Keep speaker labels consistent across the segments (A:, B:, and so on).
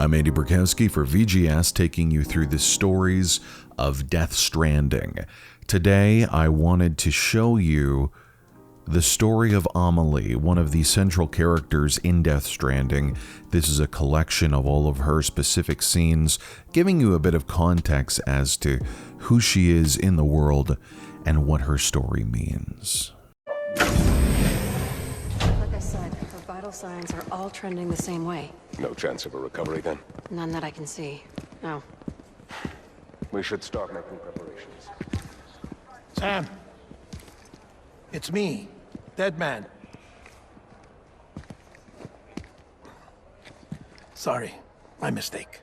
A: I'm Andy Borkowski for VGS, taking you through the stories of Death Stranding. Today, I wanted to show you the story of Amelie, one of the central characters in Death Stranding. This is a collection of all of her specific scenes, giving you a bit of context as to who she is in the world and what her story means.
B: Like I said, her vital signs are all trending the same way.
C: No chance of a recovery then?
B: None that I can see. No.
C: We should start making preparations.
D: Sam! It's me, Dead Man. Sorry, my mistake.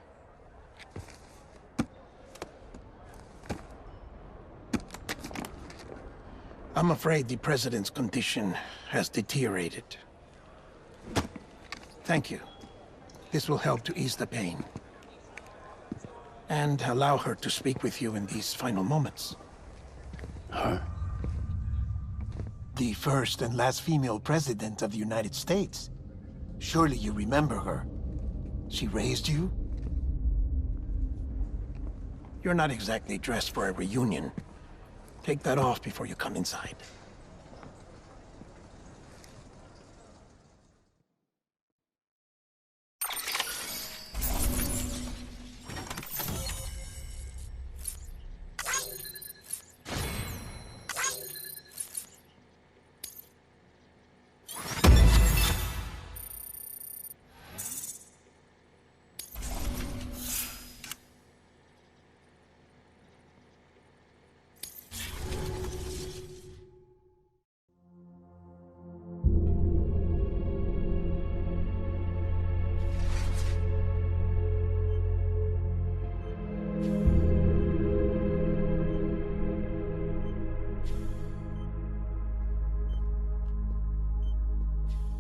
D: I'm afraid the President's condition has deteriorated. Thank you. This will help to ease the pain. And allow her to speak with you in these final moments.
E: Her?
D: The first and last female president of the United States. Surely you remember her. She raised you? You're not exactly dressed for a reunion. Take that off before you come inside.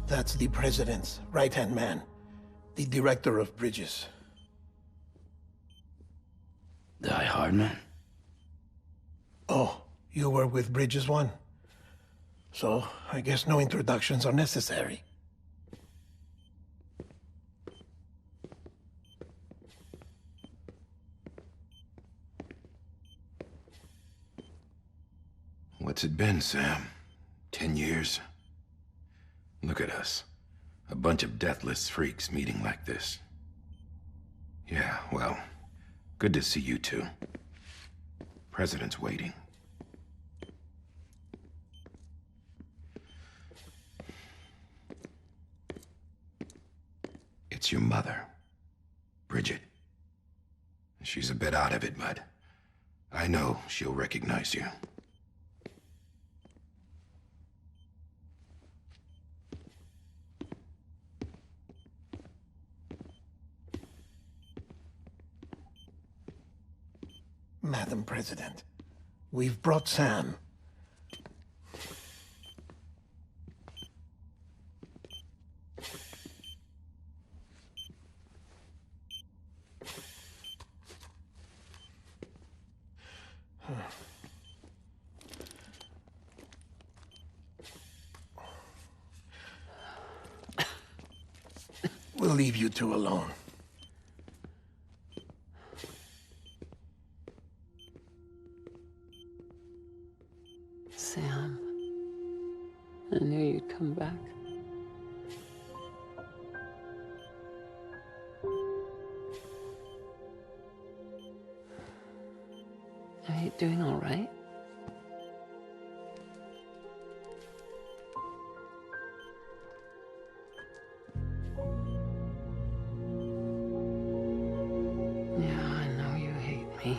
D: That's the President's right-hand man, the Director of Bridges.
E: Die Hard Man?
D: Oh, you were with Bridges 1? So, I guess no introductions are necessary.
E: What's it been, Sam? 10 years? Look at us. A bunch of deathless freaks meeting like this. Yeah, well, good to see you two. President's waiting. It's your mother, Bridget. She's a bit out of it, but I know she'll recognize you.
D: Madam President, we've brought Sam. We'll leave you two alone.
B: Sam, I knew you'd come back. Are you doing all right? Yeah, I know you hate me.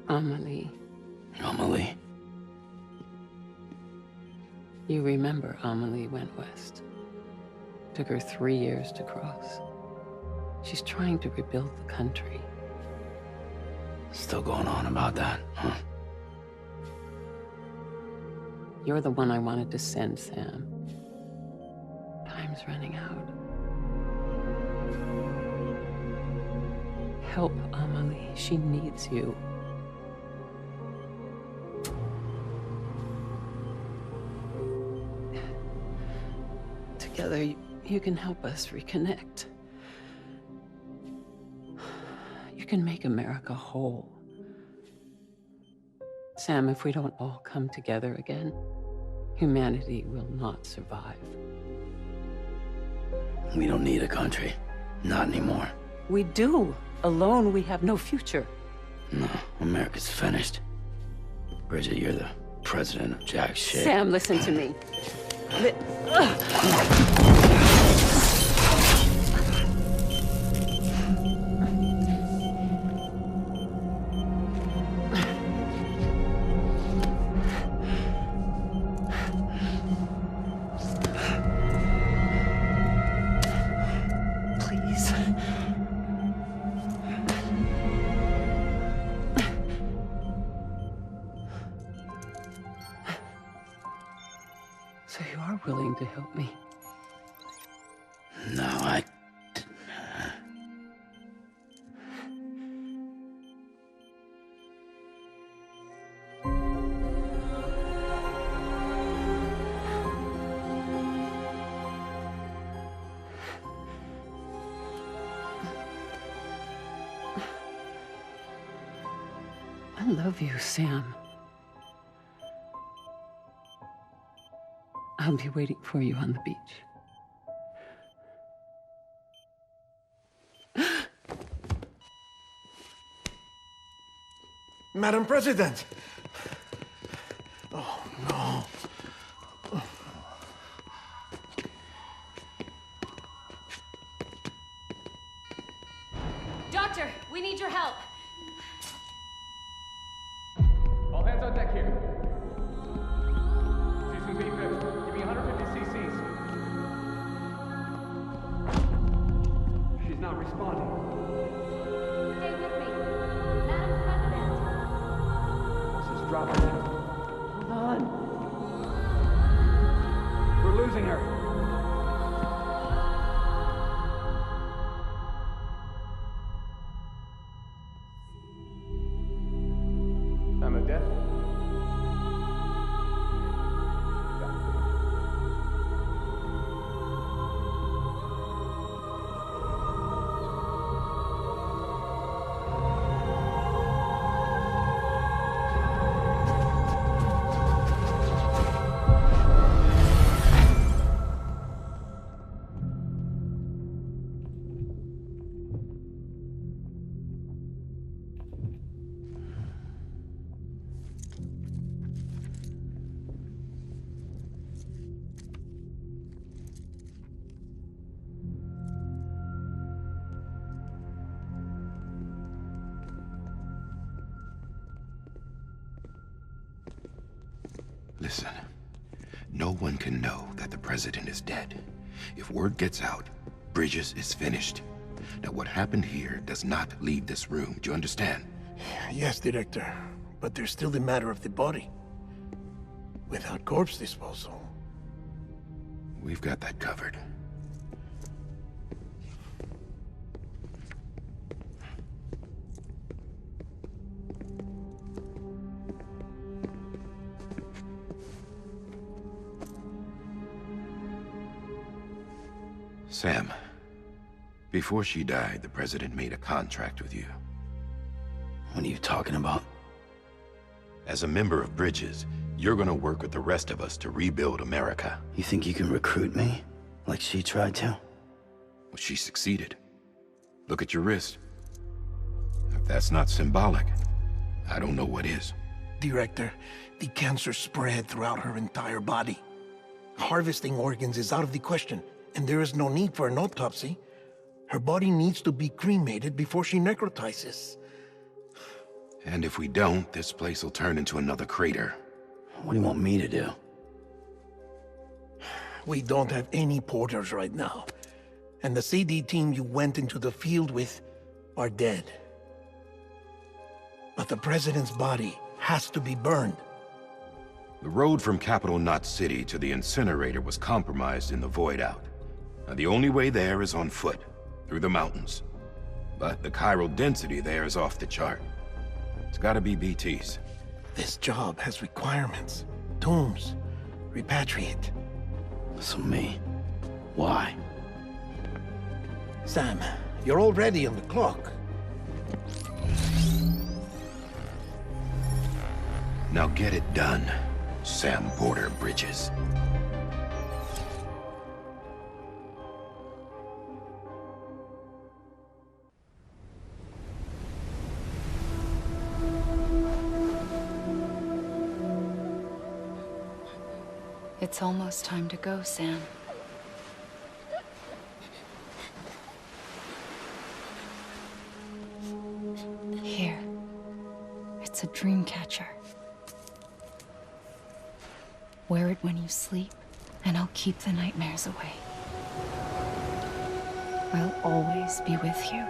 B: Amelie.
E: Amelie?
B: You remember Amelie went west. Took her 3 years to cross. She's trying to rebuild the country.
E: Still going on about that, huh?
B: You're the one I wanted to send, Sam. Time's running out. Help Amelie. She needs you. together, you can help us reconnect. You can make America whole. Sam, if we don't all come together again, humanity will not survive.
F: We don't need a country. Not anymore.
B: We do. Alone, we have no future.
F: No, America's finished. Bridget, you're the president of jack shit.
B: Sam, listen to me. Please. So you are willing to help me?
F: No, I...
B: I love you, Sam. I'll be waiting for you on the beach.
D: Madam President! Oh, no.
G: Doctor, we need your help.
C: All hands on deck here. Season B fifth. Give me 150 cc's. She's not responding.
G: Stay with me. Madam President.
C: This is dropping.
B: Hold on.
C: We're losing her. I'm a death.
E: Listen, no one can know that the president is dead. If word gets out, Bridges is finished. Now, what happened here does not leave this room. Do you understand?
D: Yes, Director. But there's still the matter of the body. Without corpse disposal.
E: We've got that covered. Sam, before she died, the president made a contract with you.
F: What are you talking about?
E: As a member of Bridges, you're gonna work with the rest of us to rebuild America.
F: You think you can recruit me? Like she tried to?
E: Well, she succeeded. Look at your wrist. If that's not symbolic, I don't know what is.
D: Director, the cancer spread throughout her entire body. Harvesting organs is out of the question, and there is no need for an autopsy. Her body needs to be cremated before she necrotizes.
E: And if we don't, this place will turn into another crater.
F: What do you want me to do?
D: We don't have any porters right now. And the CD team you went into the field with are dead. But the president's body has to be burned.
E: The road from Capital Knot City to the incinerator was compromised in the void out. Now, the only way there is on foot, through the mountains. But the chiral density there is off the chart. It's gotta be BTs.
D: This job has requirements. Tombs. Repatriate.
F: So me. Why?
D: Sam, you're already on the clock.
E: Now get it done, Sam Porter Bridges.
H: It's almost time to go, Sam. Here. It's a dream catcher. Wear it when you sleep, and I'll keep the nightmares away. I'll always be with you.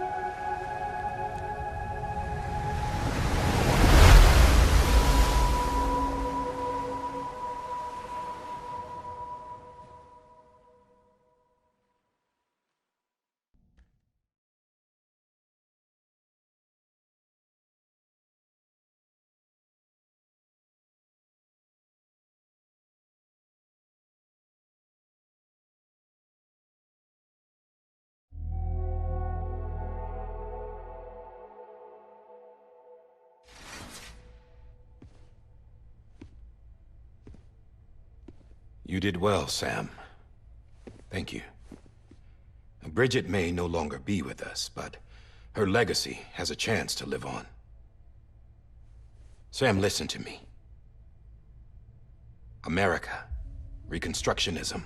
E: You did well, Sam. Thank you. Bridget may no longer be with us, but her legacy has a chance to live on. Sam, listen to me. America, Reconstructionism,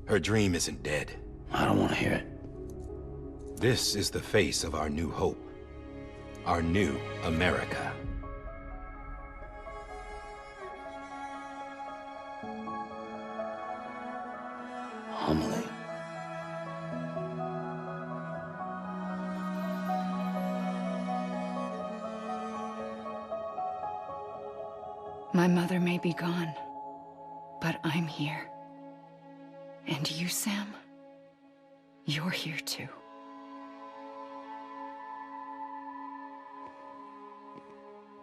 E: her dream isn't dead.
F: I don't want to hear it.
E: This is the face of our new hope. Our new America.
F: Amelie.
H: My mother may be gone, but I'm here. And you, Sam? You're here too.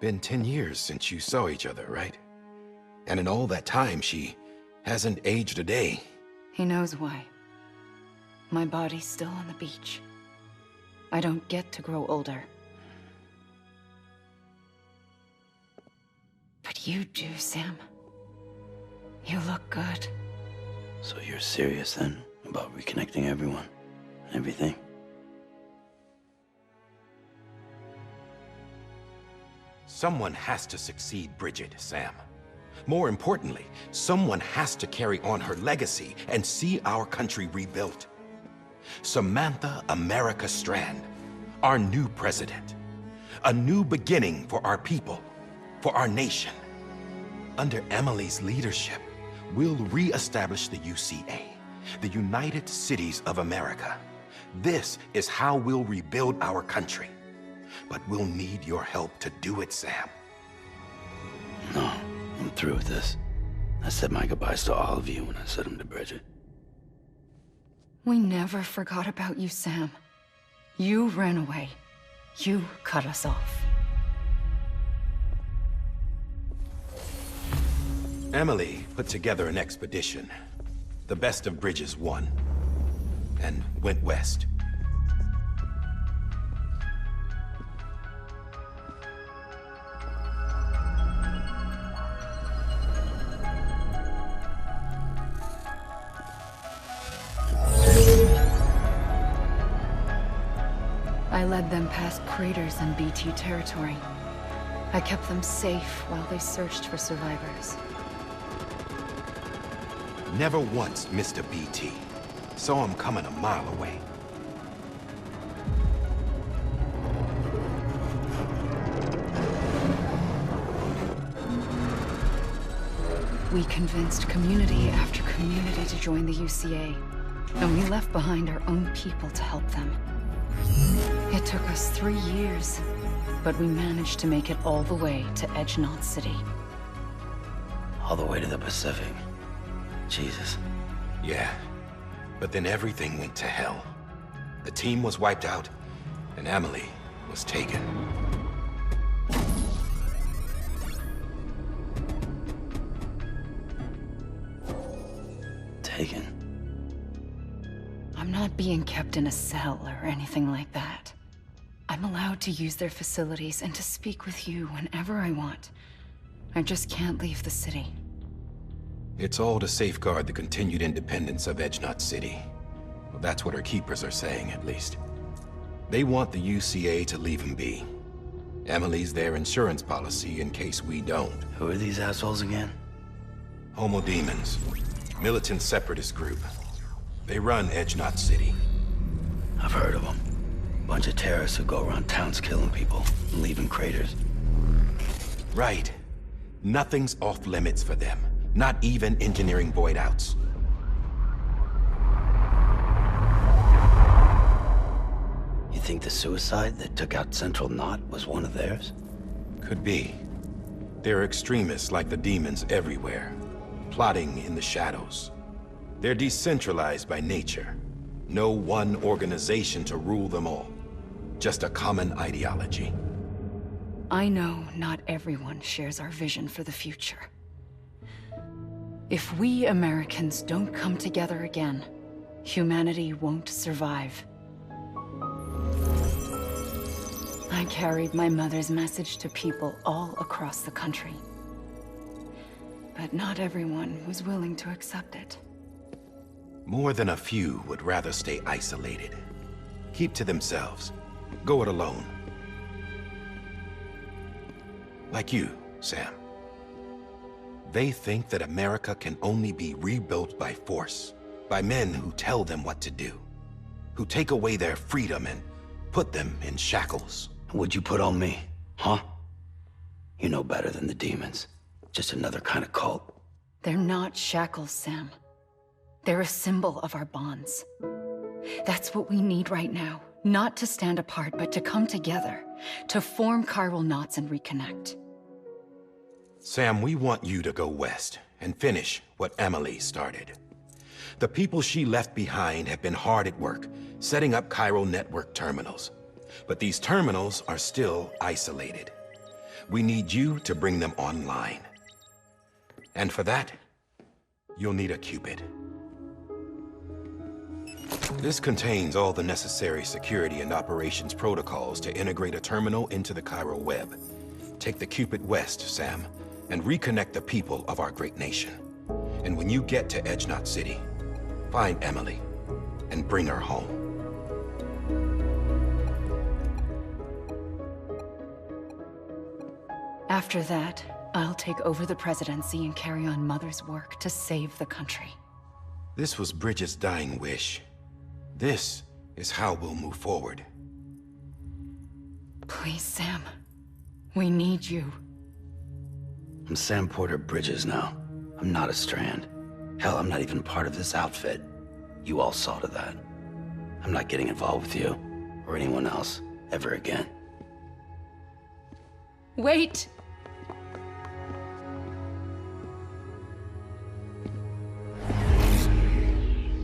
E: Been 10 years since you saw each other, right? And in all that time, she hasn't aged a day.
H: He knows why. My body's still on the beach. I don't get to grow older. But you do, Sam. You look good.
F: So you're serious then about reconnecting everyone and everything?
E: Someone has to succeed Bridget, Sam. More importantly, someone has to carry on her legacy and see our country rebuilt. Samantha America Strand, our new president. A new beginning for our people, for our nation. Under Amelie's leadership, we'll re-establish the UCA, the United Cities of America. This is how we'll rebuild our country. But we'll need your help to do it, Sam.
F: No, I'm through with this. I said my goodbyes to all of you when I said them to Bridget.
H: We never forgot about you, Sam. You ran away. You cut us off.
E: Amelie put together an expedition. The best of Bridges won, and went west.
H: I led them past craters in BT territory. I kept them safe while they searched for survivors.
E: Never once missed a BT. Saw him coming a mile away.
H: We convinced community after community to join the UCA, and we left behind our own people to help them. It took us 3 years, but we managed to make it all the way to Edgenaught City.
F: All the way to the Pacific. Jesus.
E: Yeah, but then everything went to hell. The team was wiped out, and Amelie was taken.
F: Taken.
H: being kept in a cell or anything like that. I'm allowed to use their facilities and to speak with you whenever I want. I just can't leave the city.
E: It's all to safeguard the continued independence of Edgenut City. Well, that's what our keepers are saying, at least. They want the UCA to leave him be. Amelie's their insurance policy in case we don't.
F: Who are these assholes again?
E: Homo Demons. Militant separatist group. They run Edgenut City.
F: I've heard of them. Bunch of terrorists who go around towns killing people and leaving craters.
E: Right. Nothing's off limits for them. Not even engineering void outs.
F: You think the suicide that took out Central Knot was one of theirs?
E: Could be. There are extremists like the demons everywhere, plotting in the shadows. They're decentralized by nature. No one organization to rule them all. Just a common ideology.
H: I know not everyone shares our vision for the future. If we Americans don't come together again, humanity won't survive. I carried my mother's message to people all across the country. But not everyone was willing to accept it.
E: More than a few would rather stay isolated. Keep to themselves. Go it alone. Like you, Sam. They think that America can only be rebuilt by force, by men who tell them what to do, who take away their freedom and put them in shackles.
F: What'd you put on me, huh? You know better than the demons. Just another kind of cult.
H: They're not shackles, Sam. They're a symbol of our bonds. That's what we need right now. Not to stand apart, but to come together, to form chiral knots and reconnect.
E: Sam, we want you to go west and finish what Amelie started. The people she left behind have been hard at work, setting up chiral network terminals. But these terminals are still isolated. We need you to bring them online. And for that, you'll need a Cupid. This contains all the necessary security and operations protocols to integrate a terminal into the chiral web. Take the Cupid west, Sam, and reconnect the people of our great nation. And when you get to Edgenut City, find Amelie and bring her home.
H: After that, I'll take over the presidency and carry on Mother's work to save the country.
E: This was Bridget's dying wish. This is how we'll move forward.
H: Please, Sam. We need you.
F: I'm Sam Porter Bridges now. I'm not a Strand. Hell, I'm not even part of this outfit. You all saw to that. I'm not getting involved with you, or anyone else, ever again.
H: Wait!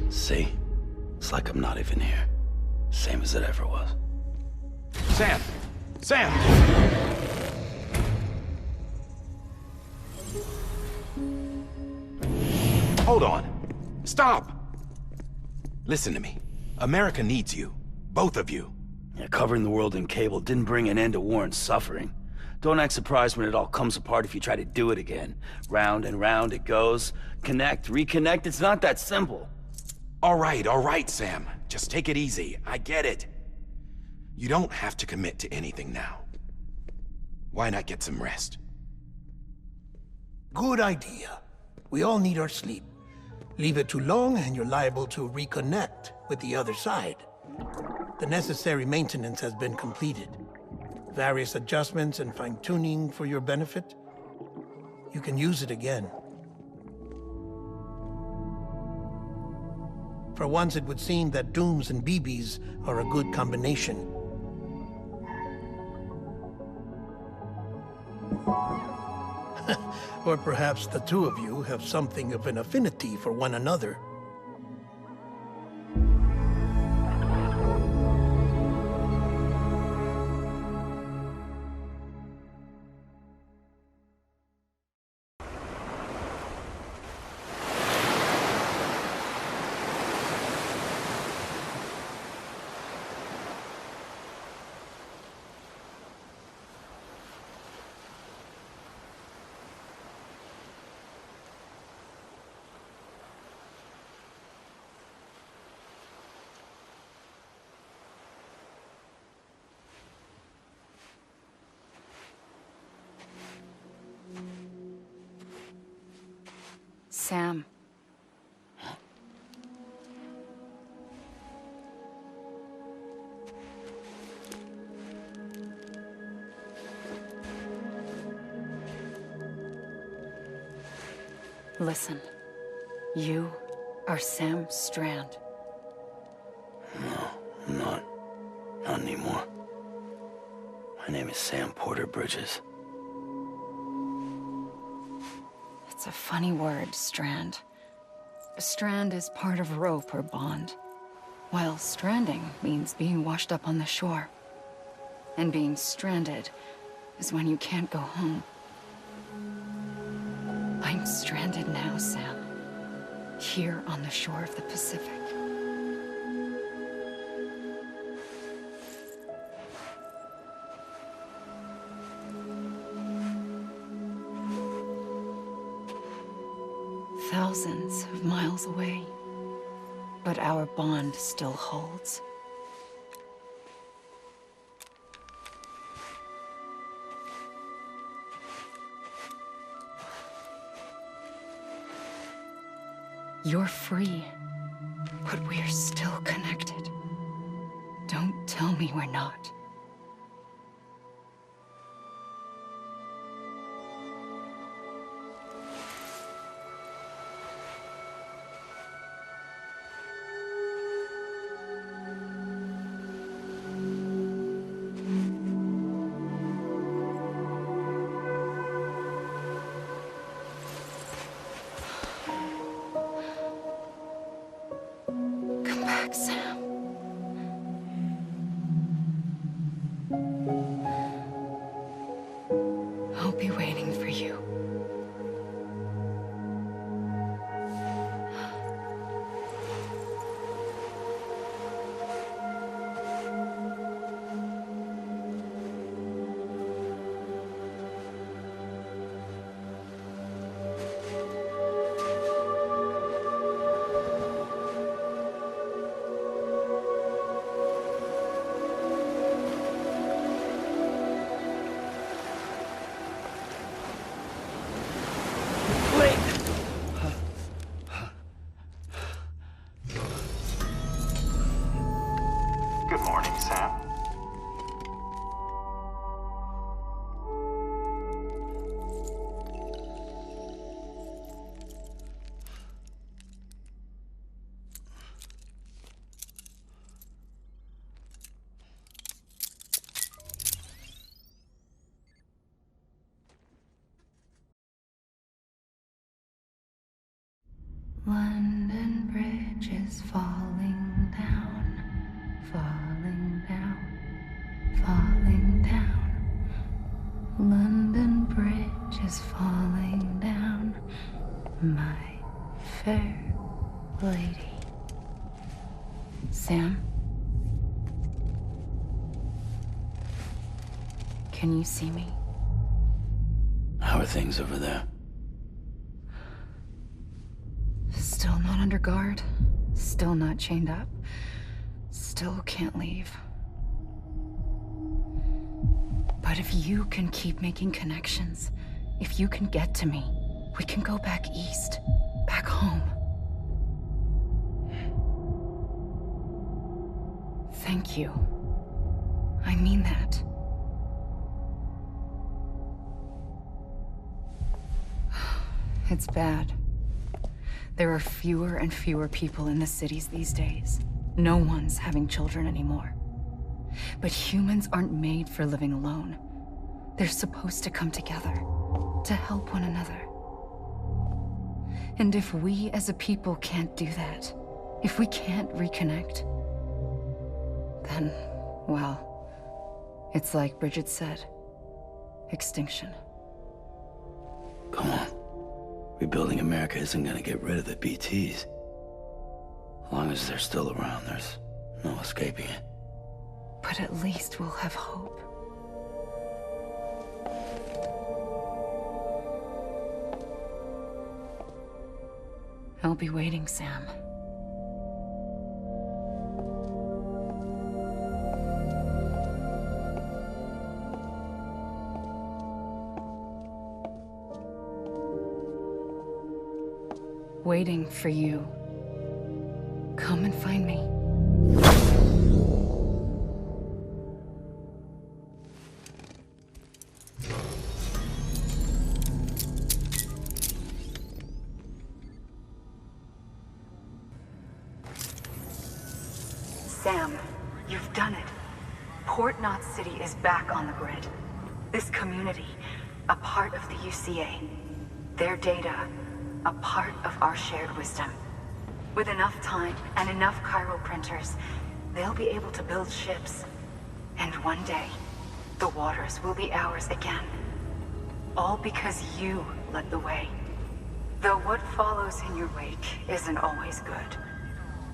F: See? It's like I'm not even here. Same as it ever was.
E: Sam! Sam! Hold on. Stop! Listen to me. America needs you. Both of you.
F: Yeah, covering the world in cable didn't bring an end to war and suffering. Don't act surprised when it all comes apart if you try to do it again. Round and round it goes. Connect, reconnect, it's not that simple.
E: All right, Sam. Just take it easy. I get it. You don't have to commit to anything now. Why not get some rest?
D: Good idea. We all need our sleep. Leave it too long and you're liable to reconnect with the other side. The necessary maintenance has been completed. Various adjustments and fine-tuning for your benefit. You can use it again. For once, it would seem that Dooms and BBs are a good combination. Or perhaps the two of you have something of an affinity for one another.
H: Sam. Listen, you are Sam Strand.
F: No, I'm not. Not anymore. My name is Sam Porter Bridges.
H: It's a funny word, Strand. A strand is part of rope or bond, while stranding means being washed up on the shore. And being stranded is when you can't go home. I'm stranded now, Sam. Here on the shore of the Pacific. Thousands of miles away. But our bond still holds. You're free, but we're still connected. Don't tell me we're not. Come back, Sam. I'll be waiting for you.
I: Good morning, Sam.
H: London Bridge is falling down, falling down, falling down. London Bridge is falling down, my fair lady. Sam? Can you see me?
F: How are things over there?
H: Still not under guard, still not chained up, still can't leave. But if you can keep making connections, if you can get to me, we can go back east, back home. Thank you. I mean that. It's bad. There are fewer and fewer people in the cities these days. No one's having children anymore. But humans aren't made for living alone. They're supposed to come together, to help one another. And if we as a people can't do that, if we can't reconnect, then, well, it's like Bridget said, extinction.
F: Come on. Rebuilding America isn't gonna get rid of the BTs. As long as they're still around, there's no escaping it.
H: But at least we'll have hope. I'll be waiting, Sam. waiting for you. Come and find me.
I: Sam, you've done it. Port Knot City is back on the grid. This community, a part of the UCA. Their data, a part of our shared wisdom. With enough time and enough chiral printers, they'll be able to build ships. And one day, the waters will be ours again. All because you led the way. Though what follows in your wake isn't always good.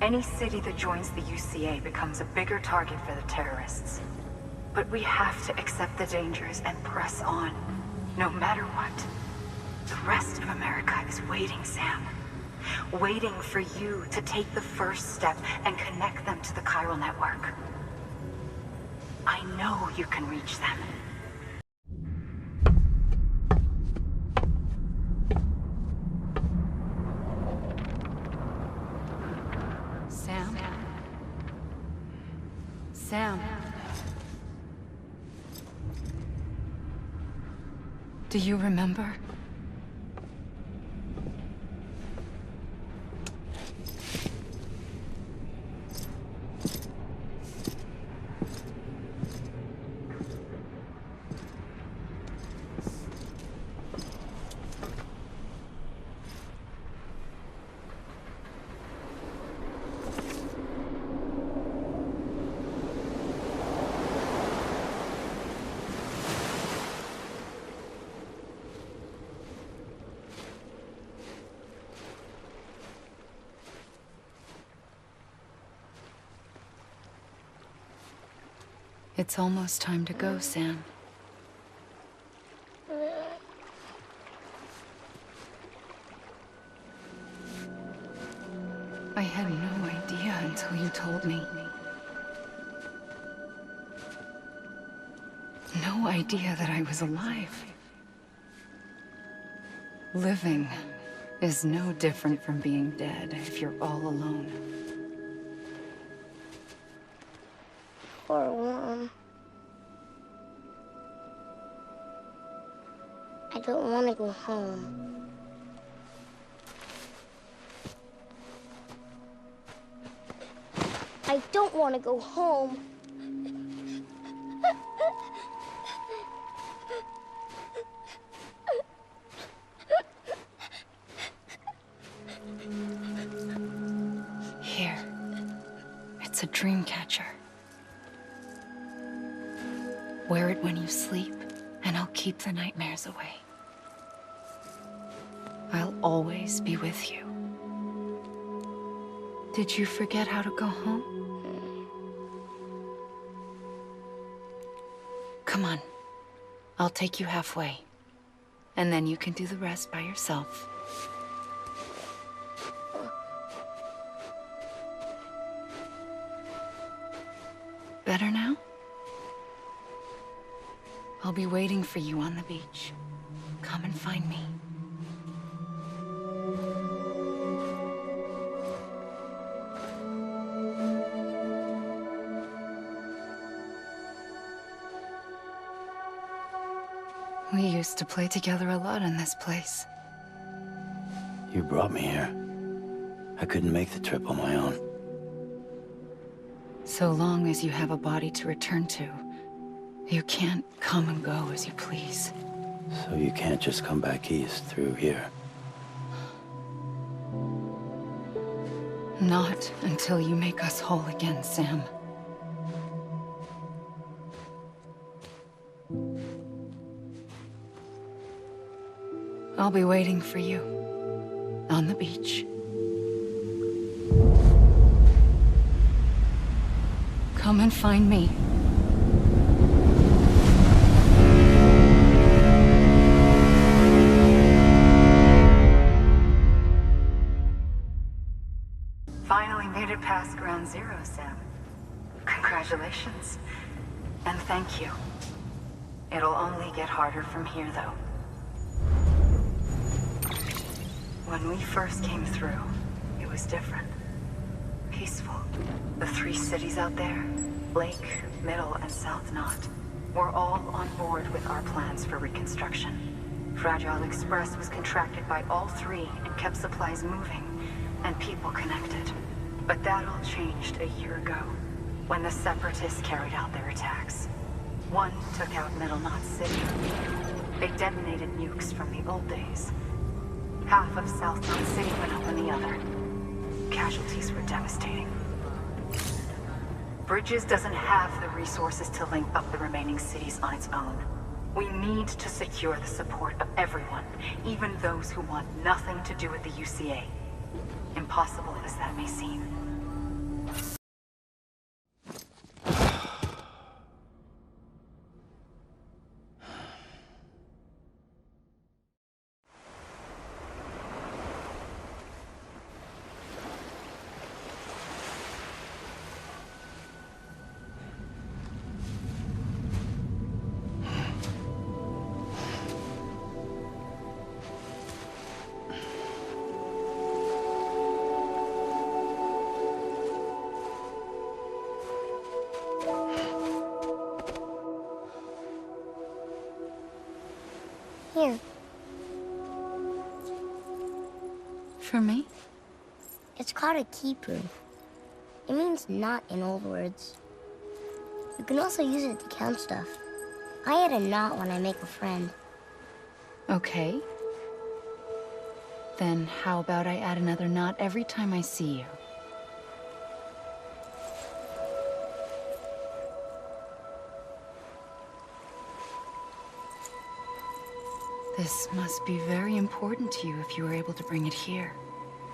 I: Any city that joins the UCA becomes a bigger target for the terrorists. But we have to accept the dangers and press on, no matter what. The rest of America is waiting, Sam. Waiting for you to take the first step and connect them to the chiral network. I know you can reach them.
H: Sam? Sam? Do you remember? It's almost time to go, Sam. I had no idea until you told me. No idea that I was alive. Living is no different from being dead if you're all alone.
J: Poor Mom. I don't want to go home. I don't want to go home.
H: Here. It's a dream catcher. Wear it when you sleep, and I'll keep the nightmares away. I'll always be with you. Did you forget how to go home? Come on. I'll take you halfway. And then you can do the rest by yourself. Better now? I'll be waiting for you on the beach. Come and find me. We used to play together a lot in this place.
F: You brought me here. I couldn't make the trip on my own.
H: So long as you have a body to return to, you can't come and go as you please.
F: So you can't just come back east through here?
H: Not until you make us whole again, Sam. I'll be waiting for you on the beach. Come and find me.
I: Finally made it past Ground Zero, Sam. Congratulations. And thank you. It'll only get harder from here, though. When we first came through, it was different. Peaceful. The 3 cities out there, Lake, Middle, and South Knot, were all on board with our plans for reconstruction. Fragile Express was contracted by all 3 and kept supplies moving, and people connected. But that all changed a year ago, when the Separatists carried out their attacks. One took out Middle Knot City. They detonated nukes from the old days. Half of South Knot City went up in the other. Casualties were devastating. Bridges doesn't have the resources to link up the remaining cities on its own. We need to secure the support of everyone, even those who want nothing to do with the UCA. Impossible as that may seem.
J: Here.
H: For me?
J: It's called a kipu. It means knot in old words. You can also use it to count stuff. I add a knot when I make a friend.
H: Okay. Then how about I add another knot every time I see you? This must be very important to you if you were able to bring it here.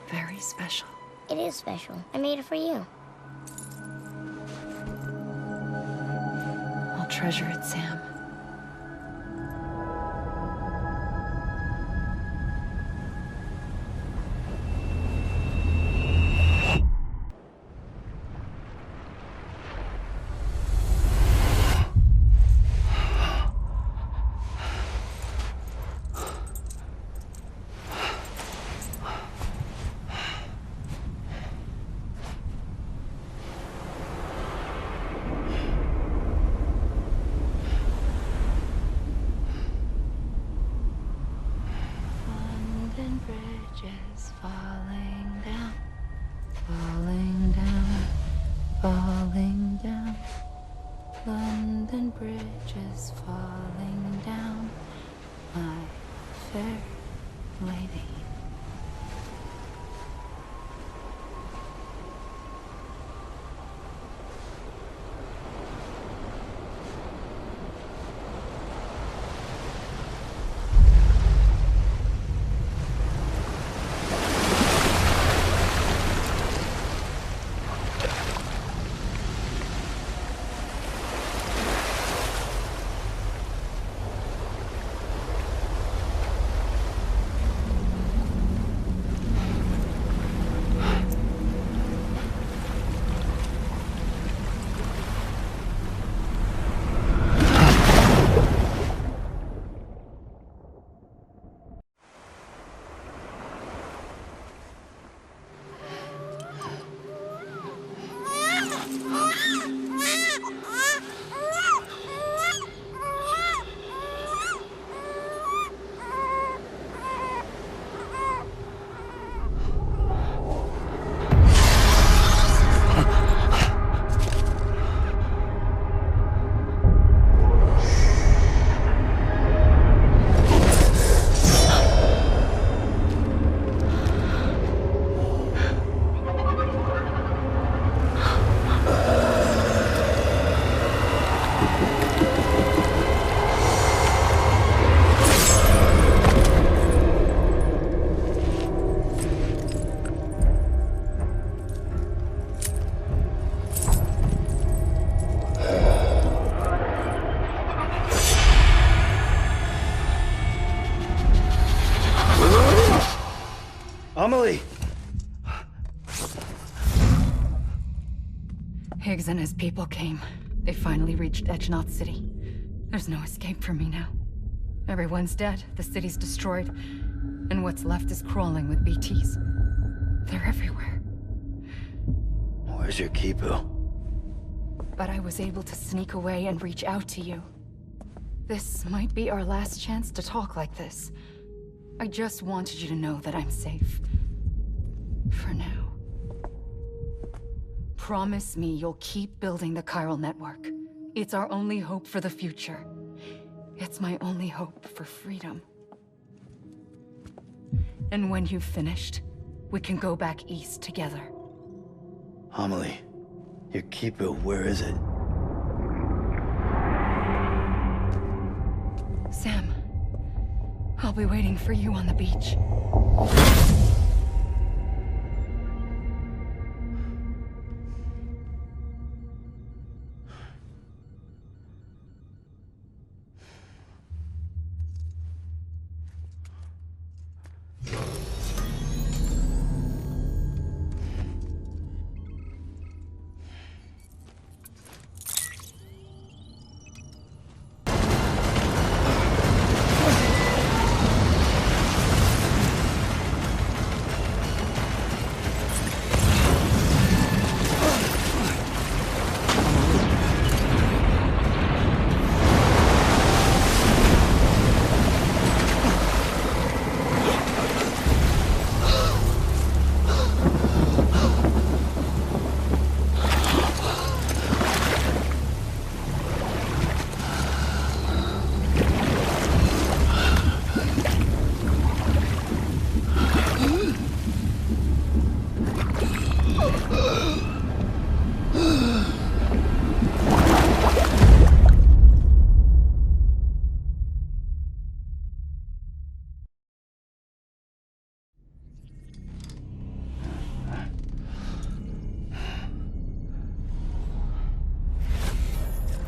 H: Very special.
J: It is special. I made it for you.
H: I'll treasure it, Sam. Bridges falling down, falling down, falling down. London Bridge is falling down, my fair lady.
F: Amelie!
H: Higgs and his people came. They finally reached Knot City. There's no escape for me now. Everyone's dead. The city's destroyed. And what's left is crawling with BTs. They're everywhere.
F: Where's your Kipu?
H: But I was able to sneak away and reach out to you. This might be our last chance to talk like this. I just wanted you to know that I'm safe. For now. Promise me you'll keep building the chiral network. It's our only hope for the future. It's my only hope for freedom. And when you've finished, we can go back east together.
F: Amelie, your Kipu, where is it?
H: Sam, I'll be waiting for you on the beach.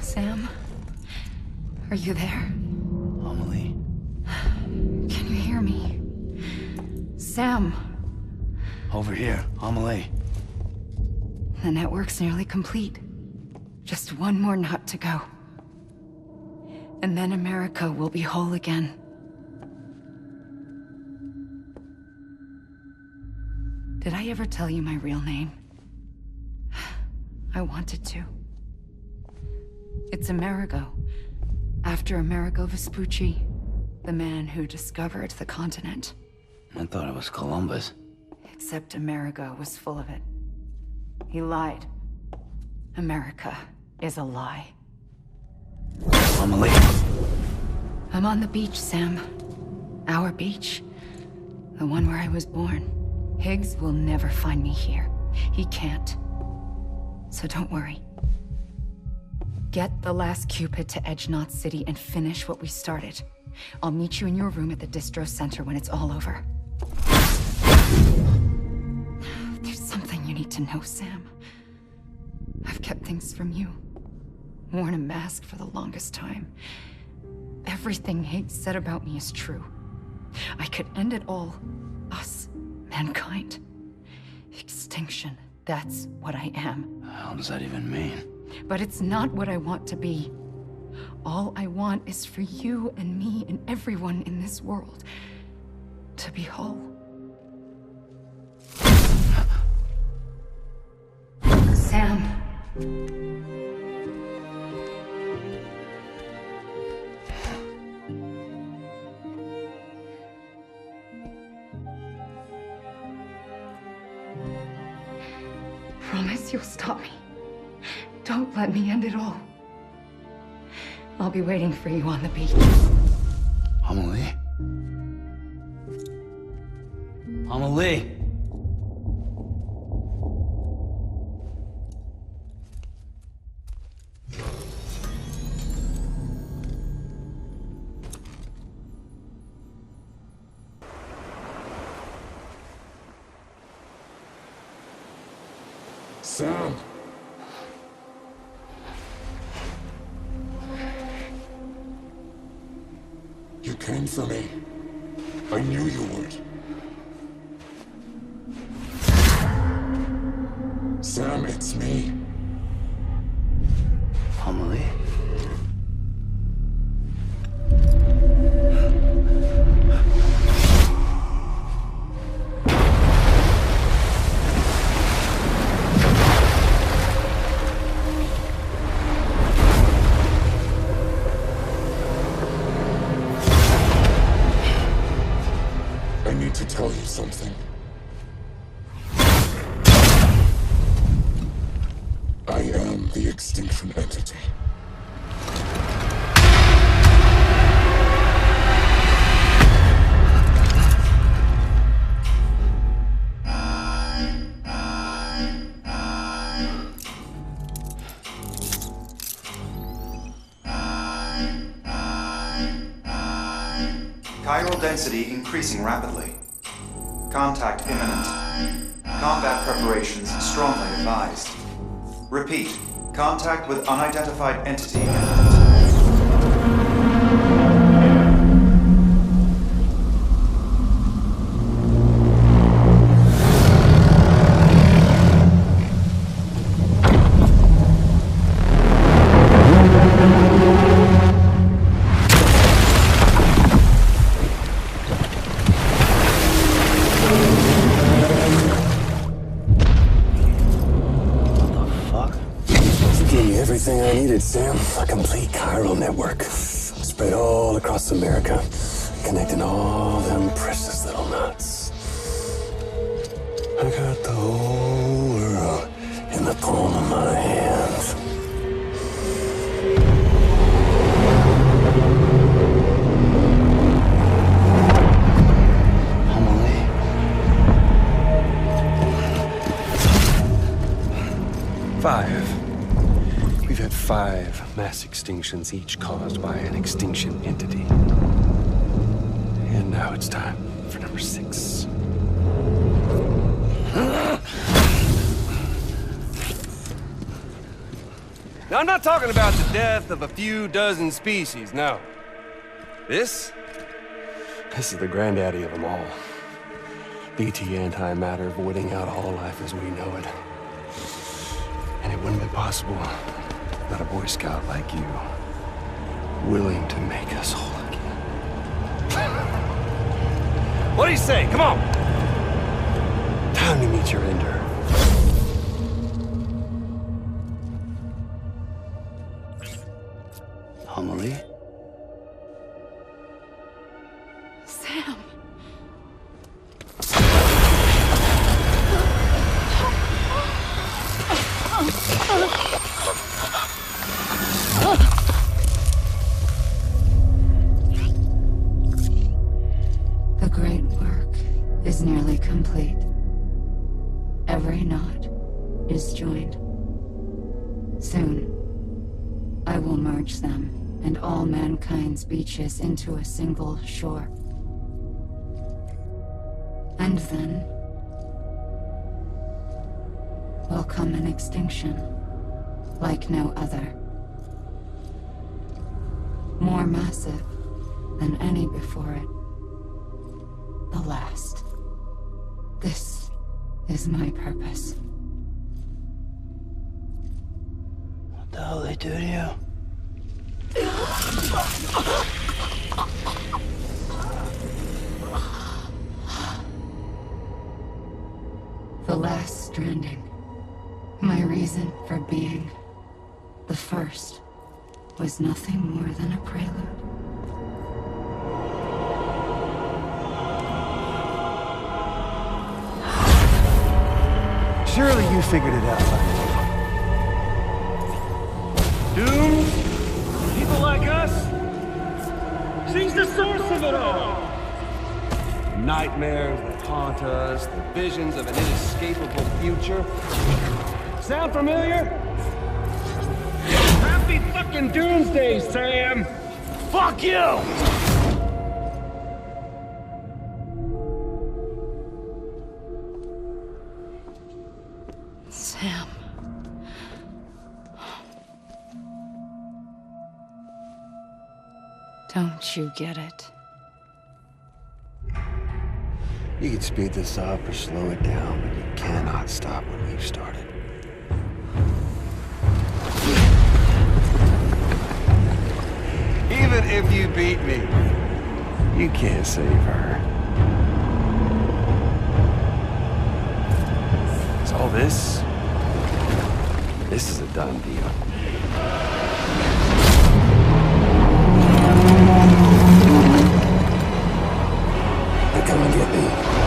H: Sam? Are you there?
F: Amelie?
H: Can you hear me? Sam!
F: Over here, Amelie.
H: The network's nearly complete. Just one more knot to go. And then America will be whole again. Did I ever tell you my real name? I wanted to. It's Amerigo, after Amerigo Vespucci, the man who discovered the continent.
F: I thought it was Columbus.
H: Except Amerigo was full of it. He lied. America is a lie.
F: Amelie.
H: I'm on the beach, Sam. Our beach. The one where I was born. Higgs will never find me here. He can't. So don't worry. Get the last Cupid to Edge-Knot City and finish what we started. I'll meet you in your room at the distro center when it's all over. There's something you need to know, Sam. I've kept things from you. Worn a mask for the longest time. Everything Higgs said about me is true. I could end it all. Us. Mankind. Extinction. That's what I am.
F: How does that even mean?
H: But it's not what I want to be. All I want is for you and me and everyone in this world to be whole. Sam. Promise you'll stop me. Don't let me end it all. I'll be waiting for you on the beach.
F: Amelie? Amelie!
K: Sam! You came for me. I knew you would. Sam, it's me.
F: Amelie?
K: to tell you something. I am the extinction entity.
L: Chiral density increasing rapidly. Contact imminent. Combat preparations strongly advised. Repeat, contact with unidentified entity imminent.
M: Everything I needed, Sam. A complete chiral network. Spread all across America. Connecting all them precious little knots. I got the whole world in the palm of my hand.
F: Amelie.
N: We've had 5 mass extinctions, each caused by an extinction entity. And now it's time for number 6. Now, I'm not talking about the death of a few dozen species, no. This is the granddaddy of them all. BT antimatter voiding out all life as we know it. And it wouldn't be possible without a Boy Scout like you, willing to make us whole again. What do you say? Come on! Time to meet your ender.
F: Amelie?
H: Sam. The great work is nearly complete. Every knot is joined. Soon, I will merge them and all mankind's beaches into a single shore. And then will come an extinction like no other. More massive than any before it. The last. This is my purpose.
F: What the hell they do to you?
H: The last stranding. My reason for being. The first was nothing more than a prelude.
N: Surely you figured it out. Doom? People like us? She's the source of it all! Nightmares that haunt us, the visions of an inescapable future. Sound familiar? Happy fucking doomsday, Sam! Fuck you!
H: Sam. Don't you get it?
N: You can speed this up or slow it down, but you cannot stop what we've started. Even if you beat me, you can't save her. So all this is a done deal.
M: Come and get me.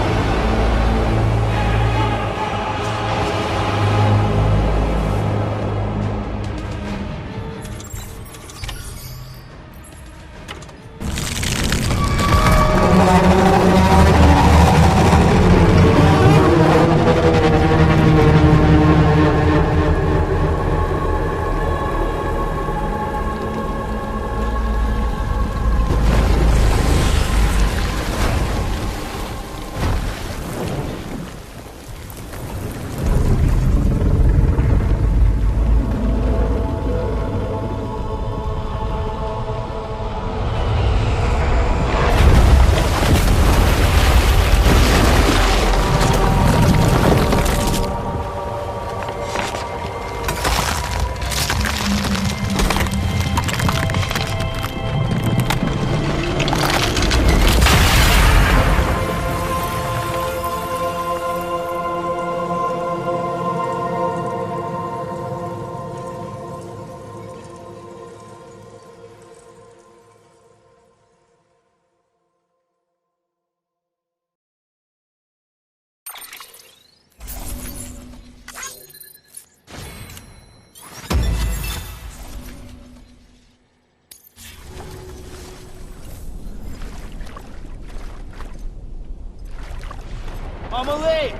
O: Amelie!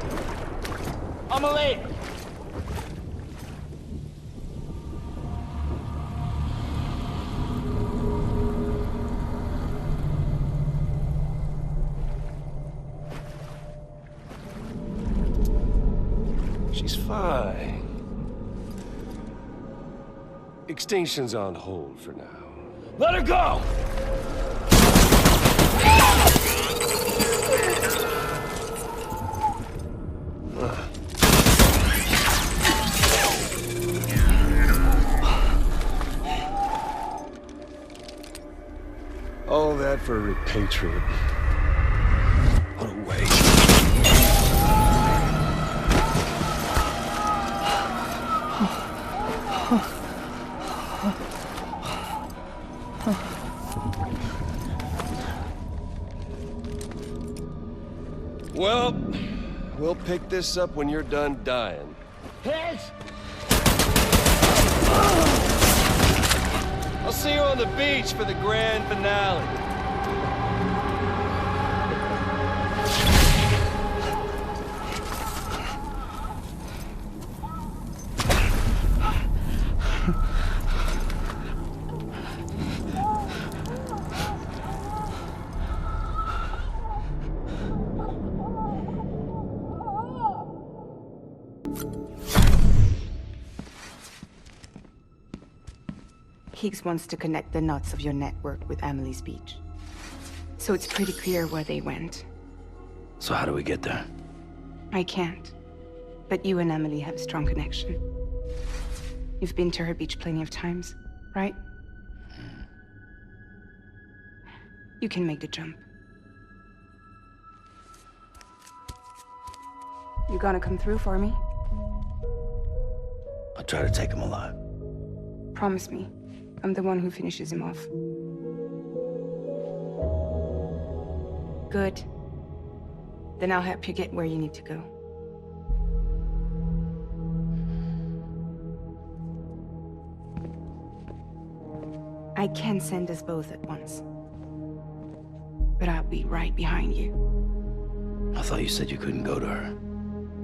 O: Amelie!
N: She's fine. Extinction's on hold for now.
O: Let her go!
N: All that for a repatriate. What a waste. Well, we'll pick this up when you're done dying.
O: Heads!
N: I'll see you on the beach for the grand finale.
I: Higgs wants to connect the knots of your network with Amelie's beach. So it's pretty clear where they went.
F: So how do we get there?
I: I can't. But you and Amelie have a strong connection. You've been to her beach plenty of times, right? You can make the jump. You gonna come through for me?
F: I'll try to take him alive.
I: Promise me. I'm the one who finishes him off. Good. Then I'll help you get where you need to go. I can send us both at once. But I'll be right behind you.
F: I thought you said you couldn't go to her.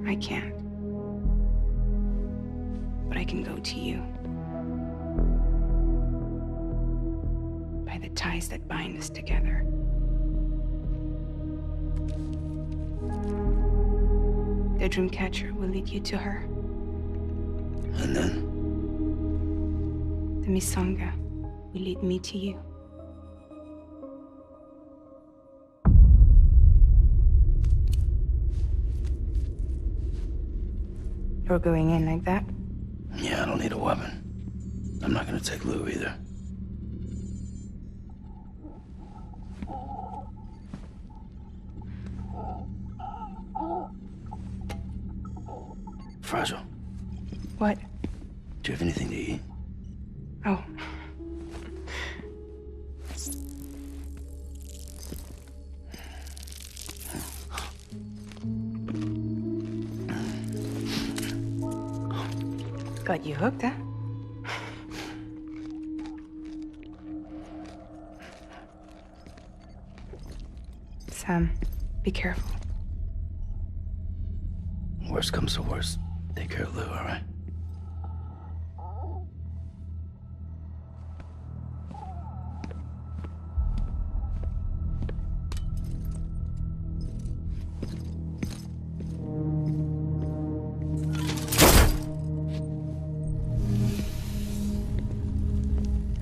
I: I can't. But I can go to you. By the ties that bind us together. The Dreamcatcher will lead you to her.
F: And then?
I: The Misanga will lead me to you. You're going in like that?
F: Yeah, I don't need a weapon. I'm not gonna take Lou either. Fragile.
I: What?
F: Do you have anything to eat?
I: Oh. Got you hooked, huh? Sam, be careful.
F: Worst comes to worst. Take care of Lou, all right?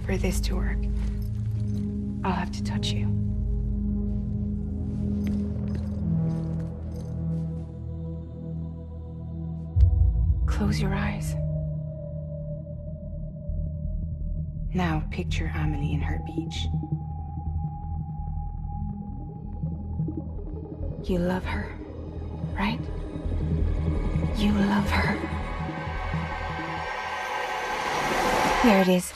I: For this to work, I'll have to touch you. Close your eyes. Now picture Amelie in her beach. You love her, right? You love her. There it is.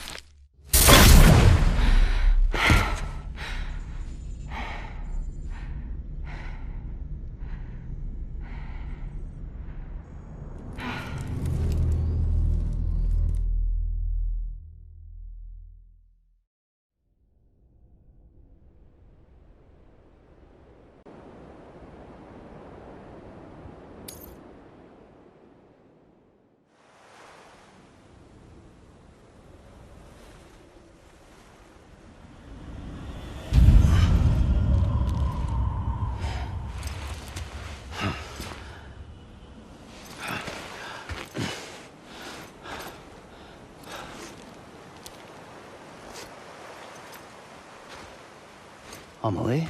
F: Amelie?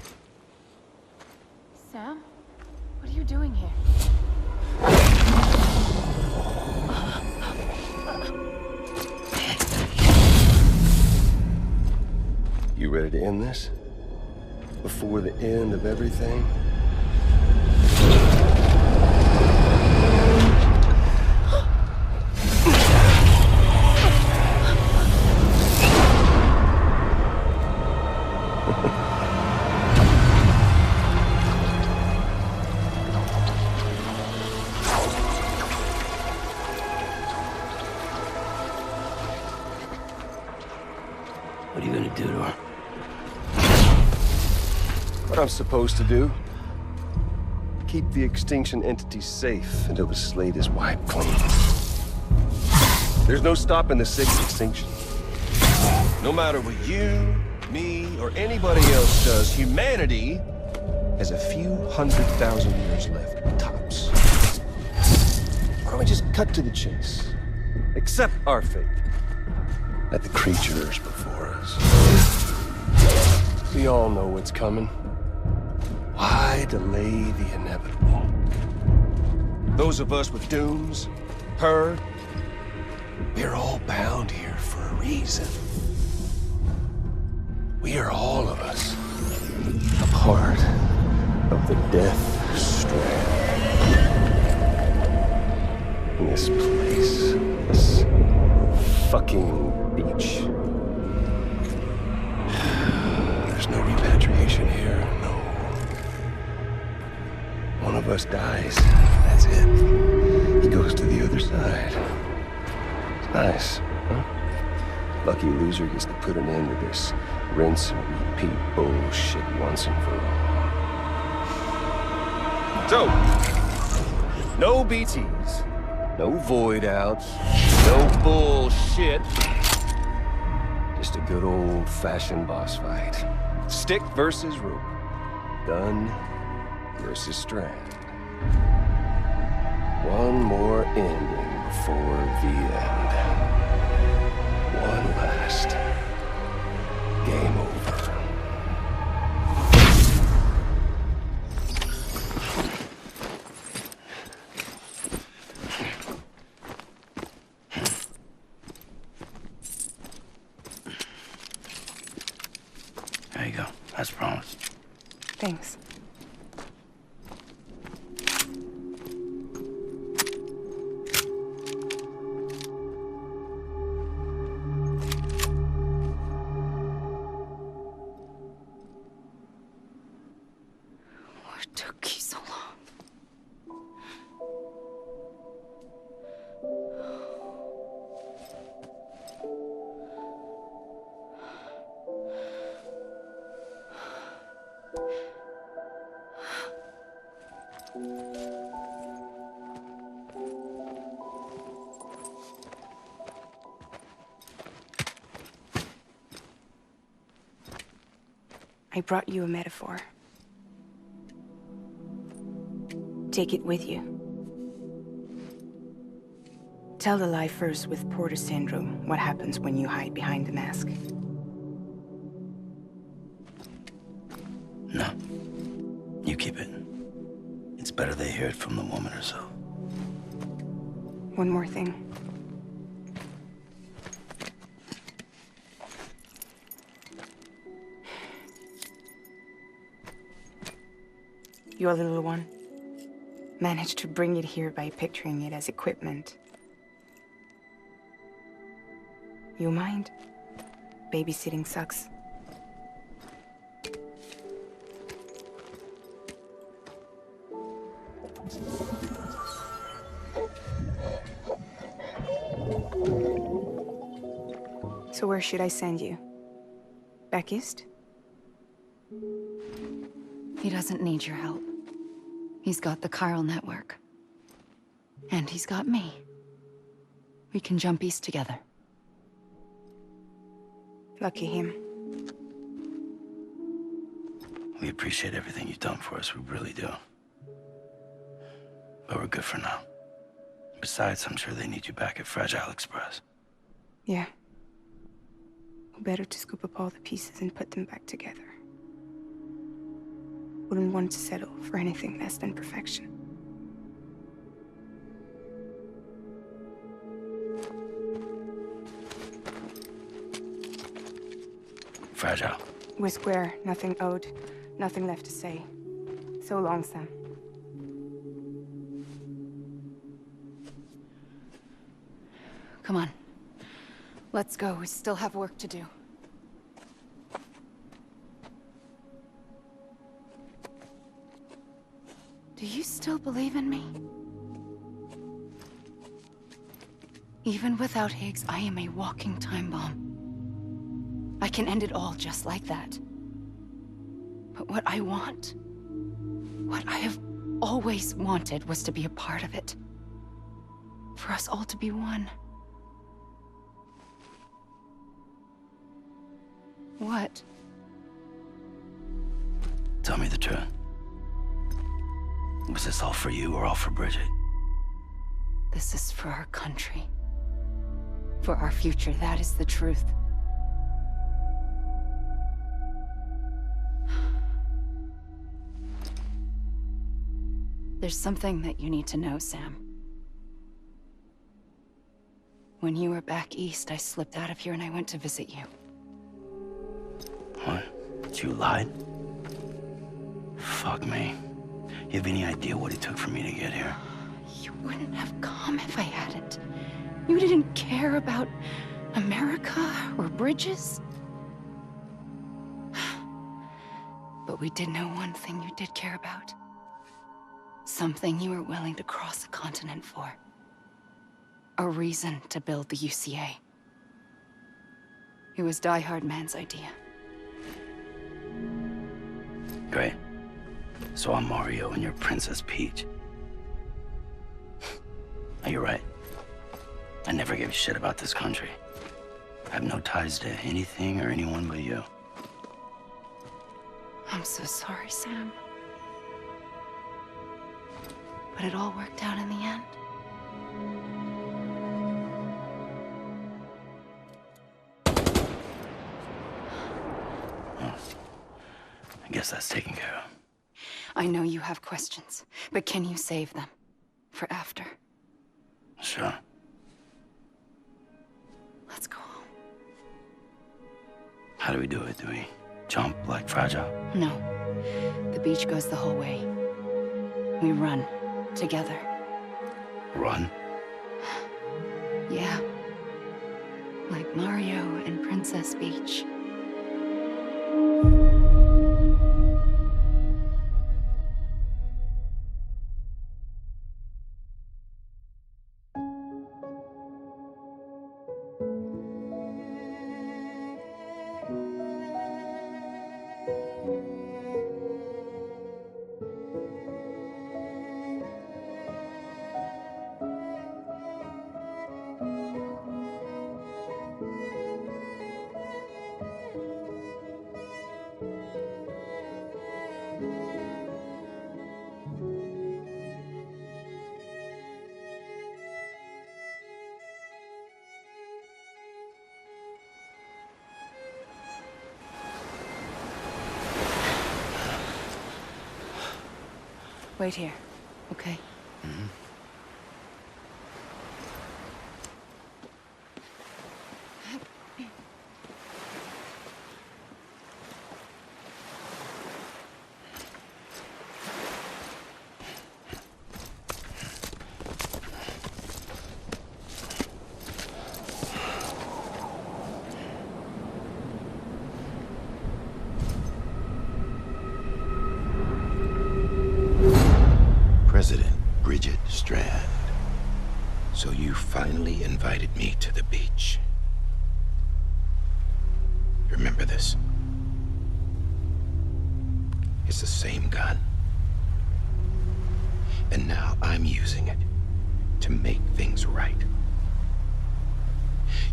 P: Sam? What are you doing here?
N: You ready to end this? Before the end of everything?
F: What are you gonna do to her?
N: What I'm supposed to do? Keep the extinction entity safe until the slate is wiped clean. There's no stopping the sixth extinction. No matter what you, me, or anybody else does, humanity has a few 100,000 years left, tops. Why don't we just cut to the chase? Accept our fate. Let the creatures before us. We all know what's coming. Why delay the inevitable? Those of us with dooms, her, we're all bound here for a reason. We are all of us a part of the Death Strand. In this place, this fucking beach. There's no repatriation here, no. One of us dies, that's it. He goes to the other side. It's nice, huh? Lucky loser gets to put an end to this rinse and repeat bullshit once and for all. So, no BTs, no void outs, no bullshit. Just a good old-fashioned boss fight. Stick versus rope. Gun versus strand. One more ending before the end. One last game over.
F: There you go. As promised.
P: Thanks.
H: What took you so long?
P: I brought you a metaphor. Take it with you. Tell the lie first with Porter syndrome, what happens when you hide behind the mask.
F: No. You keep it. It's better they hear it from the woman herself.
P: One more thing. Your little one managed to bring it here by picturing it as equipment. You mind? Babysitting sucks. So where should I send you? Back east?
H: He doesn't need your help. He's got the chiral network. And he's got me. We can jump east together.
P: Lucky him.
F: We appreciate everything you've done for us, we really do. But we're good for now. Besides, I'm sure they need you back at Fragile Express.
P: Yeah. Better to scoop up all the pieces and put them back together. wouldn't want to settle for anything less than perfection.
F: Fragile.
P: We're square, nothing owed, nothing left to say. So long, Sam.
H: Come on. Let's go. We still have work to do. Do you still believe in me? Even without Higgs, I am a walking time bomb. I can end it all just like that. But what I want, what I have always wanted, was to be a part of it. For us all to be one. What?
F: Tell me the truth. Was this all for you or all for Bridget?
H: This is for our country. For our future, that is the truth. There's something that you need to know, Sam. When you were back east, I slipped out of here and I went to visit you.
F: What? You lied? Fuck me. You have any idea what it took for me to get here?
H: You wouldn't have come if I hadn't. You didn't care about America or bridges. But we did know one thing you did care about. Something you were willing to cross a continent for. A reason to build the UCA. It was Die Hard Man's idea.
F: Great. So I'm Mario and you're Princess Peach. You're right. I never gave a shit about this country. I have no ties to anything or anyone but you.
H: I'm so sorry, Sam. But it all worked out in the end.
F: Oh. I guess that's taken care of.
H: I know you have questions, but can you save them? For after?
F: Sure.
H: Let's go home.
F: How do we do it? Do we jump like Fragile?
H: No. The beach goes the whole way. We run. Together.
F: Run?
H: Yeah. Like Mario and Princess Peach. Wait here, okay?
F: Mm-hmm.
E: President Bridget Strand. So you finally invited me to the beach. Remember this? It's the same gun. And now I'm using it to make things right.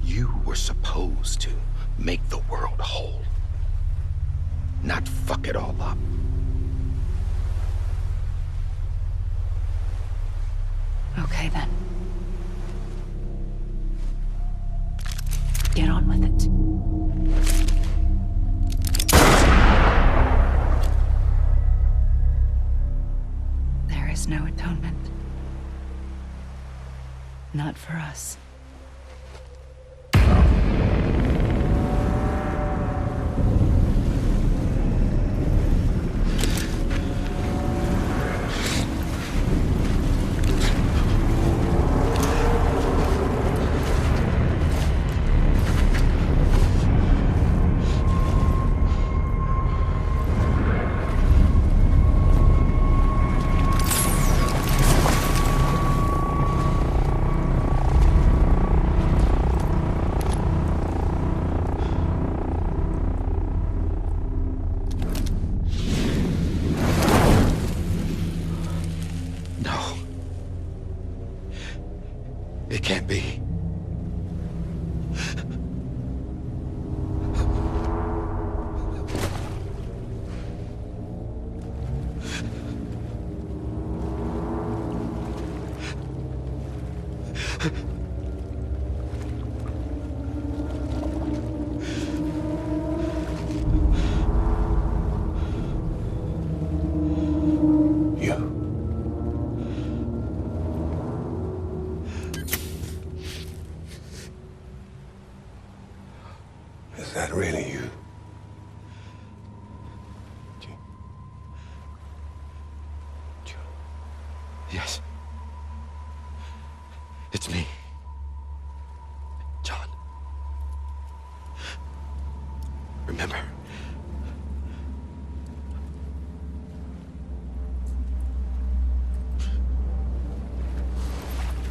E: You were supposed to make the world whole, not fuck it all up.
H: Okay, then. Get on with it. no atonement. Not for us.
E: It can't be.
M: Is that really you?
E: Yes. It's me. John. Remember?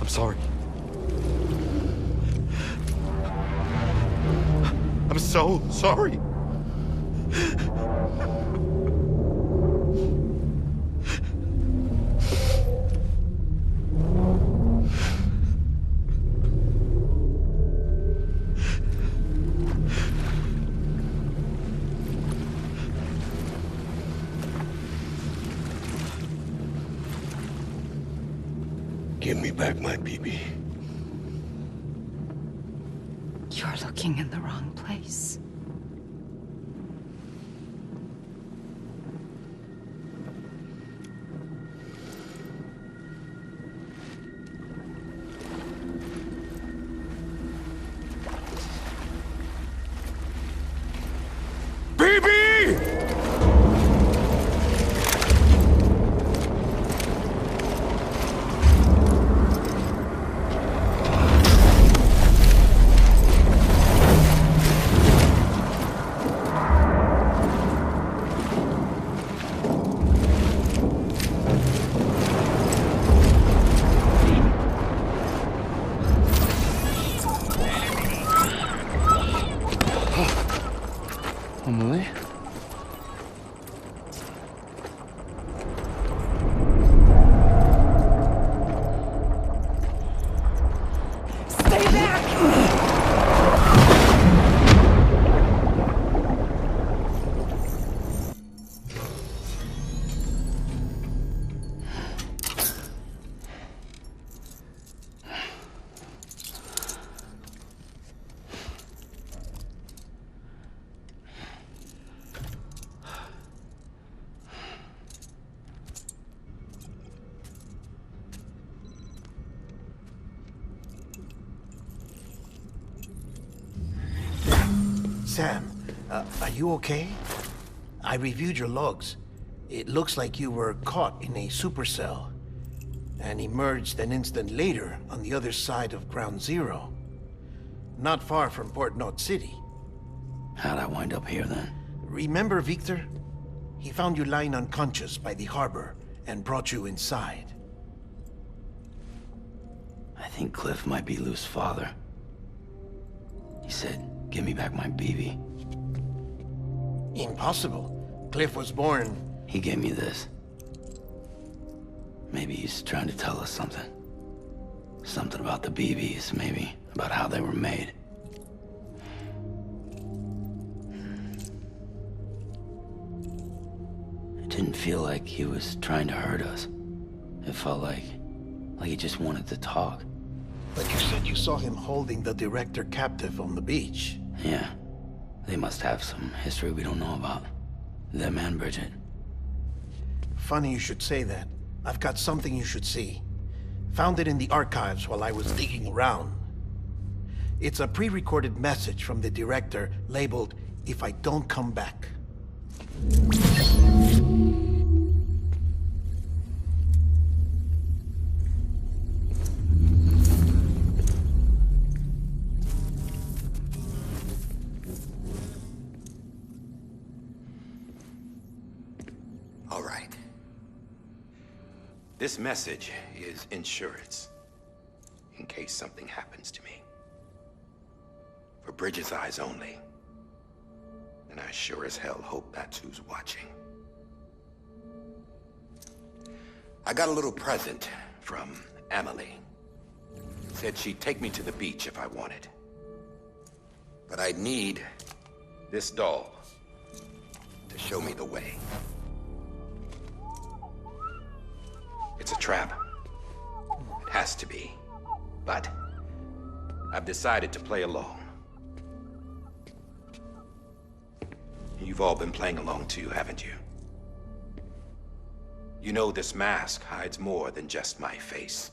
E: I'm sorry. I'm so sorry.
M: Give me back my BB.
H: You're looking in the wrong place.
B: Amelie?
H: Stay back!
D: Sam, are you okay? I reviewed your logs. It looks like you were caught in a supercell and emerged an instant later on the other side of Ground Zero. Not far from Port Knot City.
F: How'd I wind up here then?
D: Remember Victor? He found you lying unconscious by the harbor and brought you inside.
F: I think Cliff might be Lou's father. He said, give me back my BB.
D: Impossible. Cliff was born...
F: He gave me this. Maybe he's trying to tell us something. Something about the BBs, maybe. About how they were made. It didn't feel like he was trying to hurt us. It felt like he just wanted to talk.
D: But you said you saw him holding the director captive on the beach.
F: Yeah. They must have some history we don't know about. Them and Bridget.
D: Funny you should say that. I've got something you should see. Found it in the archives while I was digging around. It's a pre-recorded message from the director labeled, "If I Don't Come Back."
E: All right. This message is insurance, in case something happens to me. For Bridget's eyes only. And I sure as hell hope that's who's watching. I got a little present from Amelie. Said she'd take me to the beach if I wanted. But I'd need this doll to show me the way. It's a trap. It has to be. But I've decided to play along. You've all been playing along too, haven't you? You know this mask hides more than just my face.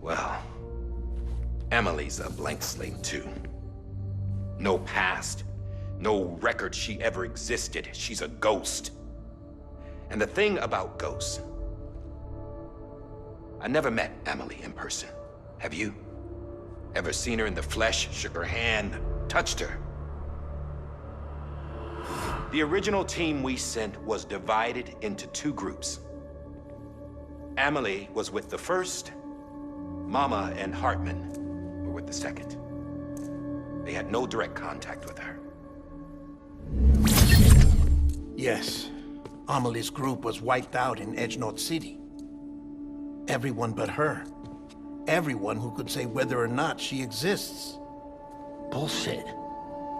E: Well, Amelie's a blank slate too. No past, no record she ever existed. She's a ghost. And the thing about ghosts, I never met Amelie in person. Have you? Ever seen her in the flesh, shook her hand, touched her? The original team we sent was divided into two groups. Amelie was with the first. Mama and Hartman were with the second. They had no direct contact with her.
D: Yes. Amelie's group was wiped out in Edgenorth City. Everyone but her. Everyone who could say whether or not she exists.
O: Bullshit.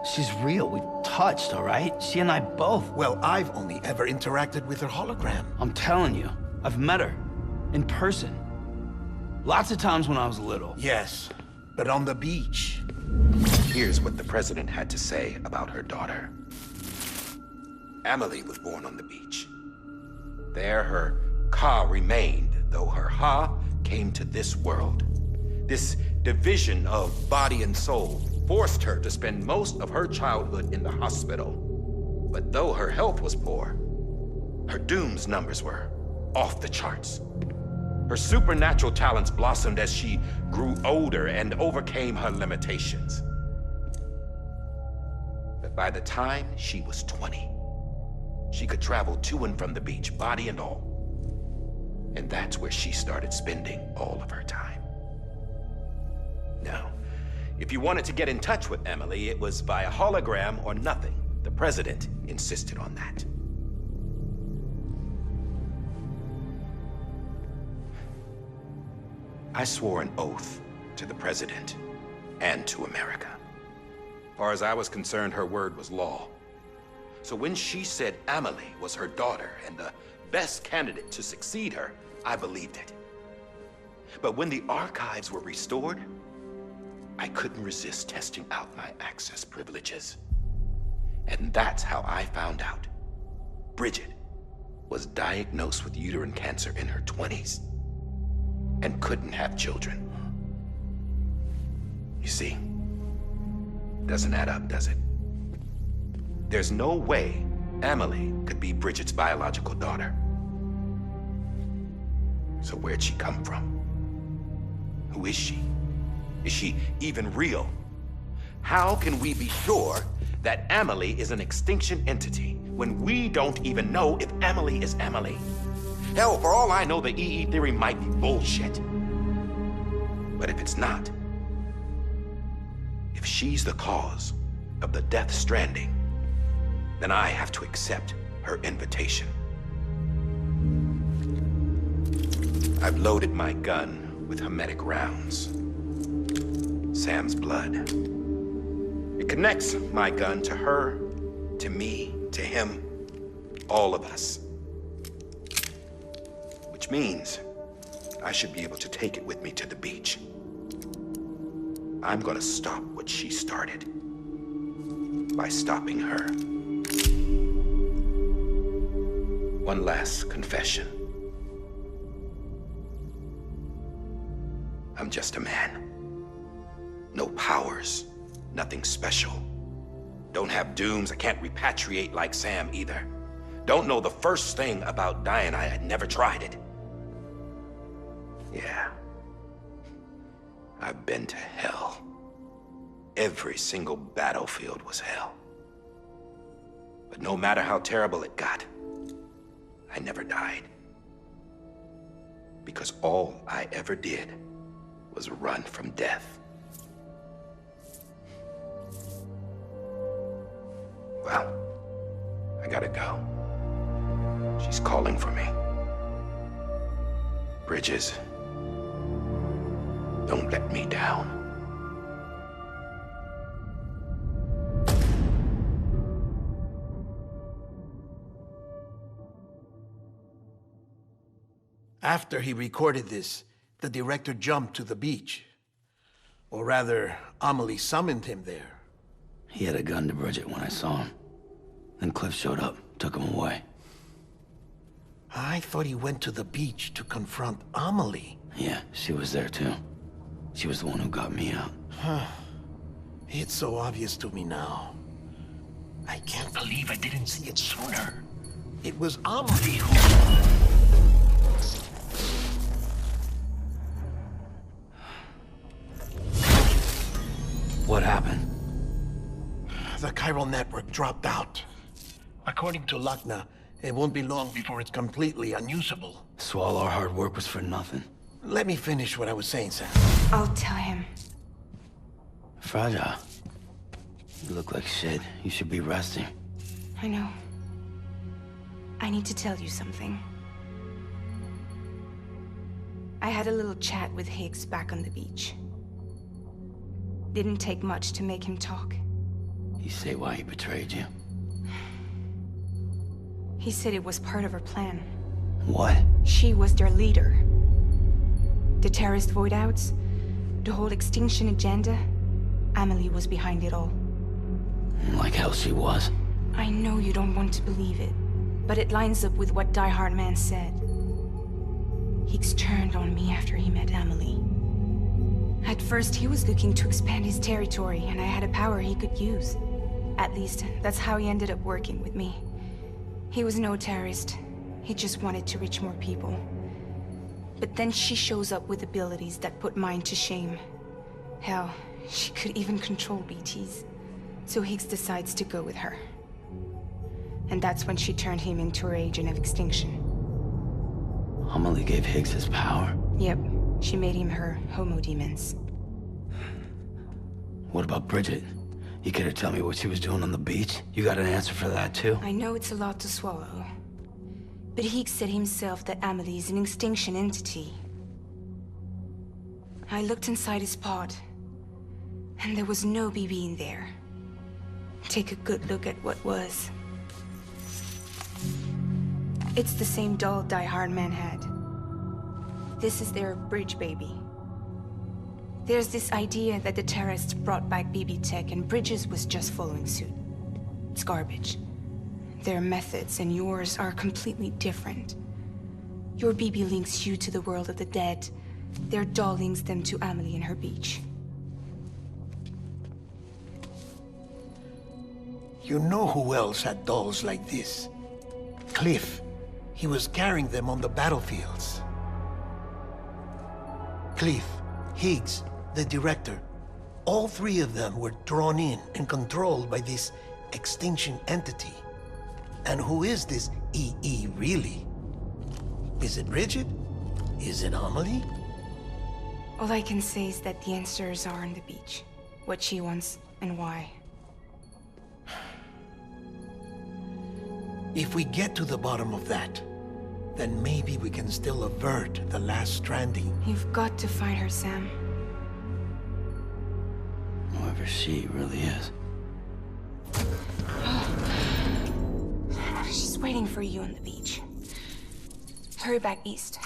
O: She's real. We've touched, all right? She and I both.
D: Well, I've only ever interacted with her hologram.
O: I'm telling you, I've met her. In person. Lots of times when I was little.
D: Yes, but on the beach.
E: Here's what the president had to say about her daughter. Amelie was born on the beach. There her Ka remained, though her Ha came to this world. This division of body and soul forced her to spend most of her childhood in the hospital. But though her health was poor, her Doom's numbers were off the charts. Her supernatural talents blossomed as she grew older and overcame her limitations. But by the time she was 20, she could travel to and from the beach, body and all. And that's where she started spending all of her time. Now, if you wanted to get in touch with Amelie, it was via hologram or nothing. The president insisted on that. I swore an oath to the president and to America. As far as I was concerned, her word was law. So when she said Amelie was her daughter and the best candidate to succeed her, I believed it. But when the archives were restored, I couldn't resist testing out my access privileges. And that's how I found out Bridget was diagnosed with uterine cancer in her 20s and couldn't have children. You see, doesn't add up, does it? There's no way Amelie could be Bridget's biological daughter. So where'd she come from? Who is she? Is she even real? How can we be sure that Amelie is an extinction entity when we don't even know if Amelie is Amelie? Hell, for all I know, the EE theory might be bullshit. But if it's not, if she's the cause of the death stranding, then I have to accept her invitation. I've loaded my gun with hermetic rounds. Sam's blood. It connects my gun to her, to me, to him, all of us. Which means I should be able to take it with me to the beach. I'm gonna stop what she started. by stopping her. One last confession. I'm just a man. No powers, nothing special. Don't have dooms, I can't repatriate like Sam either. Don't know the first thing about dying, I had never tried it. Yeah. I've been to hell. Every single battlefield was hell. But no matter how terrible it got, I never died. Because all I ever did was run from death. Well, I gotta go. She's calling for me. Bridges, don't let me down.
D: After he recorded this, the director jumped to the beach. Or rather, Amelie summoned him there.
F: He had a gun to Bridget when I saw him. Then Cliff showed up, took him away.
D: I thought he went to the beach to confront Amelie.
F: Yeah, she was there too. She was the one who got me out.
D: It's so obvious to me now. I can't believe I didn't see it sooner. It was Amelie who...
F: What happened?
D: The chiral network dropped out. According to Lakna, it won't be long before it's completely unusable.
F: So all our hard work was for nothing.
D: Let me finish what I was saying, Sam.
P: I'll tell him.
F: Fragile. You look like shit. You should be resting.
P: I know. I need to tell you something. I had a little chat with Higgs back on the beach. Didn't take much to make him talk.
F: You say why he betrayed you?
P: He said it was part of her plan.
F: What?
P: She was their leader. The terrorist void-outs, the whole extinction agenda, Amelie was behind it all.
F: Like hell she was.
P: I know you don't want to believe it, but it lines up with what Die Hard Man said. Higgs turned on me after he met Amelie. At first, he was looking to expand his territory, and I had a power he could use. At least, that's how he ended up working with me. He was no terrorist. He just wanted to reach more people. But then she shows up with abilities that put mine to shame. Hell, she could even control BTs. So Higgs decides to go with her. And that's when she turned him into her agent of extinction.
F: Amelie gave Higgs his power?
P: Yep. She made him her homo demons.
F: What about Bridget? You could have told me what she was doing on the beach. You got an answer for that too?
P: I know it's a lot to swallow. But Higgs said himself that Amelie is an extinction entity. I looked inside his pod, and there was no BB in there. Take a good look at what was. It's the same doll Die Hard Man had. This is their bridge baby. There's this idea that the terrorists brought back BB tech and Bridges was just following suit. It's garbage. Their methods and yours are completely different. Your BB links you to the world of the dead. Their doll links them to Amelie and her beach.
D: You know who else had dolls like this? Cliff. He was carrying them on the battlefields. Cliff, Higgs, the director, all three of them were drawn in and controlled by this extinction entity. And who is this EE really? Is it Bridget? Is it Amelie?
P: All I can say is that the answers are on the beach. What she wants and why.
D: If we get to the bottom of that, then maybe we can still avert the last stranding.
P: You've got to find her, Sam.
F: Whoever she really is.
P: She's waiting for you on the beach. Hurry back east.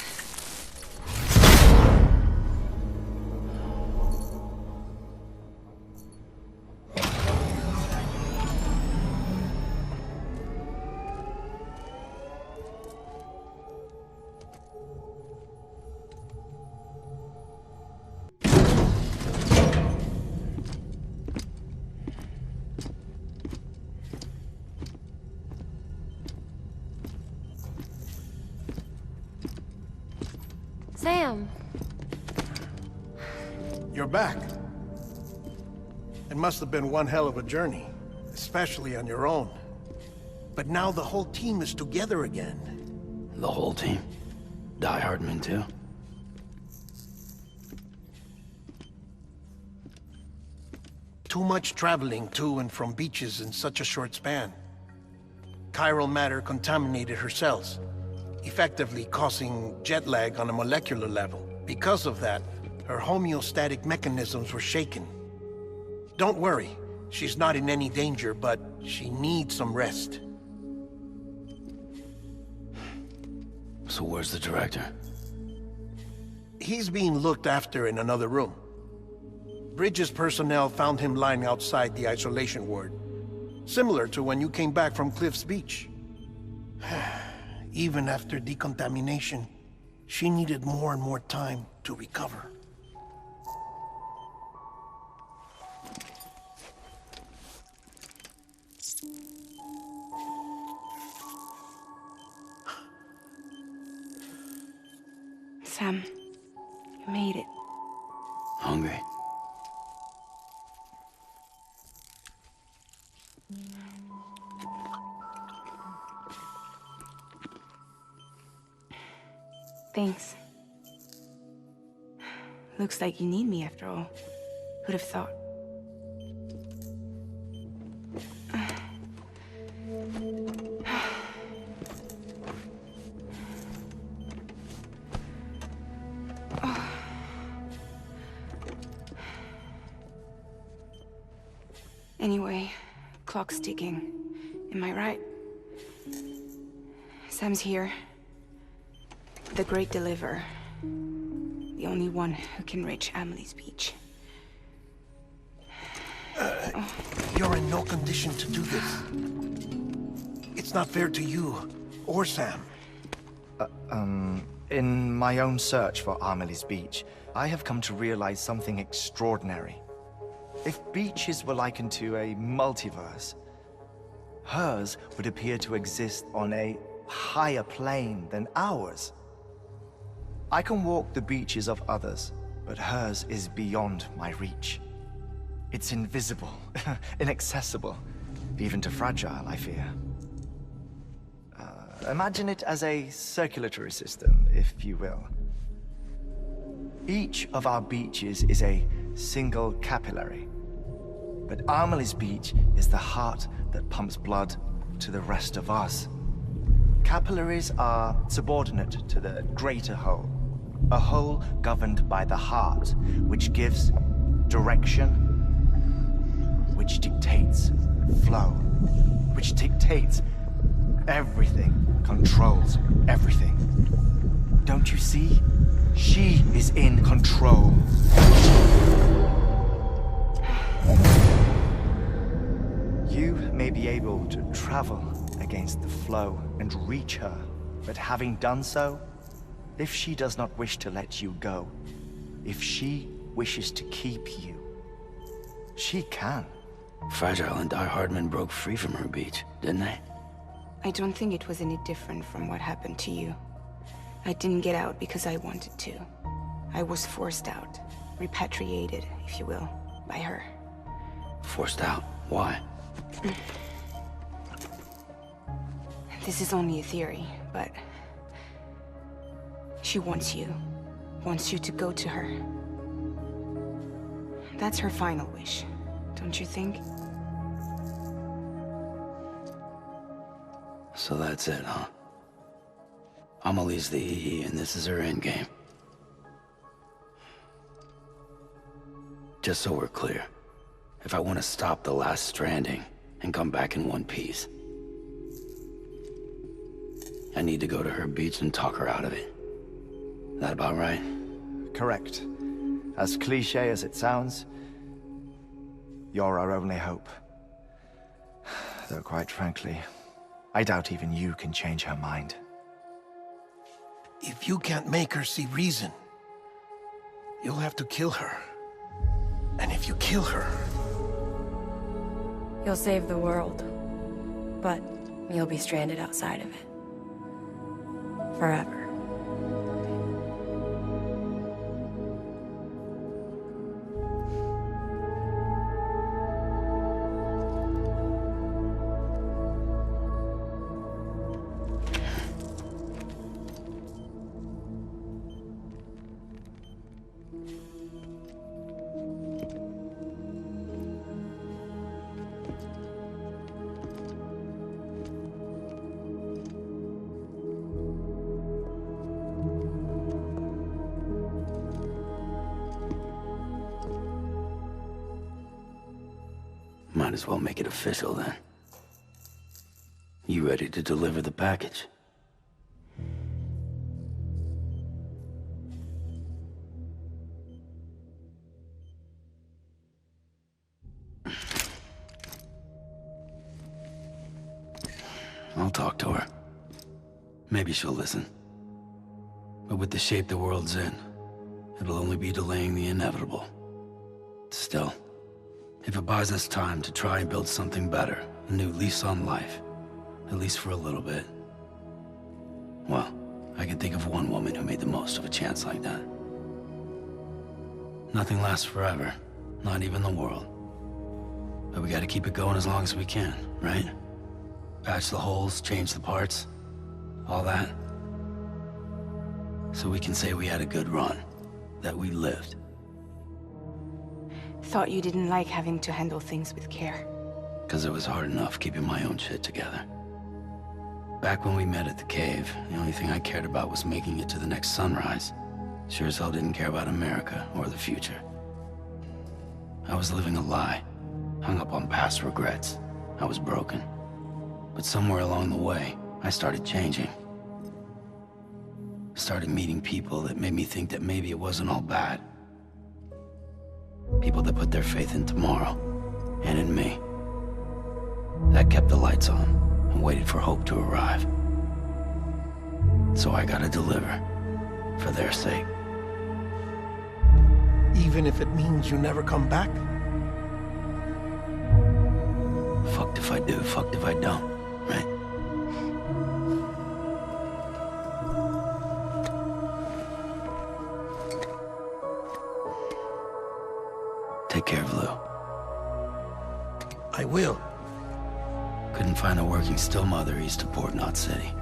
D: back. It must have been one hell of a journey, especially on your own. But now the whole team is together again.
F: The whole team? Die Hardman too?
D: Too much traveling to and from beaches in such a short span. Chiral matter contaminated her cells, effectively causing jet lag on a molecular level. Because of that, her homeostatic mechanisms were shaken. Don't worry, she's not in any danger, but she needs some rest.
F: So where's the director?
D: He's being looked after in another room. Bridges personnel found him lying outside the isolation ward. Similar to when you came back from Cliff's Beach. Even after decontamination, she needed more and more time to recover.
P: Sam, you made it.
F: Hungry?
P: Thanks. Looks like you need me after all. Who'd have thought? Anyway, clock's ticking. Am I right? Sam's here. The Great Deliverer. The only one who can reach Amelie's beach.
D: You're in no condition to do this. It's not fair to you, or Sam.
Q: In my own search for Amelie's beach, I have come to realize something extraordinary. If beaches were likened to a multiverse, hers would appear to exist on a higher plane than ours. I can walk the beaches of others, but hers is beyond my reach. It's invisible, inaccessible, even to fragile, I fear. Imagine it as a circulatory system, if you will. Each of our beaches is a single capillary, but Amelie's beach is the heart that pumps blood to the rest of us. Capillaries are subordinate to the greater whole, a whole governed by the heart, which gives direction, which dictates flow, which dictates everything, controls everything. Don't you see? She is in control. You may be able to travel against the flow and reach her, but having done so, if she does not wish to let you go, if she wishes to keep you, she can.
F: Fragile and Die Hardman broke free from her beach, didn't they?
P: I don't think it was any different from what happened to you. I didn't get out because I wanted to. I was forced out. Repatriated, if you will, by her.
F: Forced out? Why?
P: This is only a theory, but... she wants you. Wants you to go to her. That's her final wish, don't you think?
F: So that's it, huh? Amelie's the EE, and this is her endgame. Just so we're clear, if I want to stop the last Stranding and come back in one piece, I need to go to her beach and talk her out of it. That about right?
Q: Correct. As cliché as it sounds, you're our only hope. Though quite frankly, I doubt even you can change her mind.
D: If you can't make her see reason, you'll have to kill her. And if you kill her...
R: You'll save the world, but you'll be stranded outside of it. Forever.
F: Might as well make it official then. You ready to deliver the package? I'll talk to her. Maybe she'll listen. But with the shape the world's in, it'll only be delaying the inevitable. Still, if it buys us time to try and build something better, a new lease on life, at least for a little bit, well, I can think of one woman who made the most of a chance like that. Nothing lasts forever, not even the world. But we gotta keep it going as long as we can, right? Patch the holes, change the parts, all that. So we can say we had a good run, that we lived.
P: Thought you didn't like having to handle things with care.
F: 'Cause it was hard enough keeping my own shit together. Back when we met at the cave, the only thing I cared about was making it to the next sunrise. Sure as hell didn't care about America or the future. I was living a lie, hung up on past regrets. I was broken. But somewhere along the way, I started changing. Started meeting people that made me think that maybe it wasn't all bad. People that put their faith in tomorrow, and in me. That kept the lights on, and waited for hope to arrive. So I gotta deliver, for their sake.
D: Even if it means you never come back?
F: Fucked if I do, fucked if I don't, right? Take care of Lou.
D: I will.
F: Couldn't find a working still mother east of Port Knot City.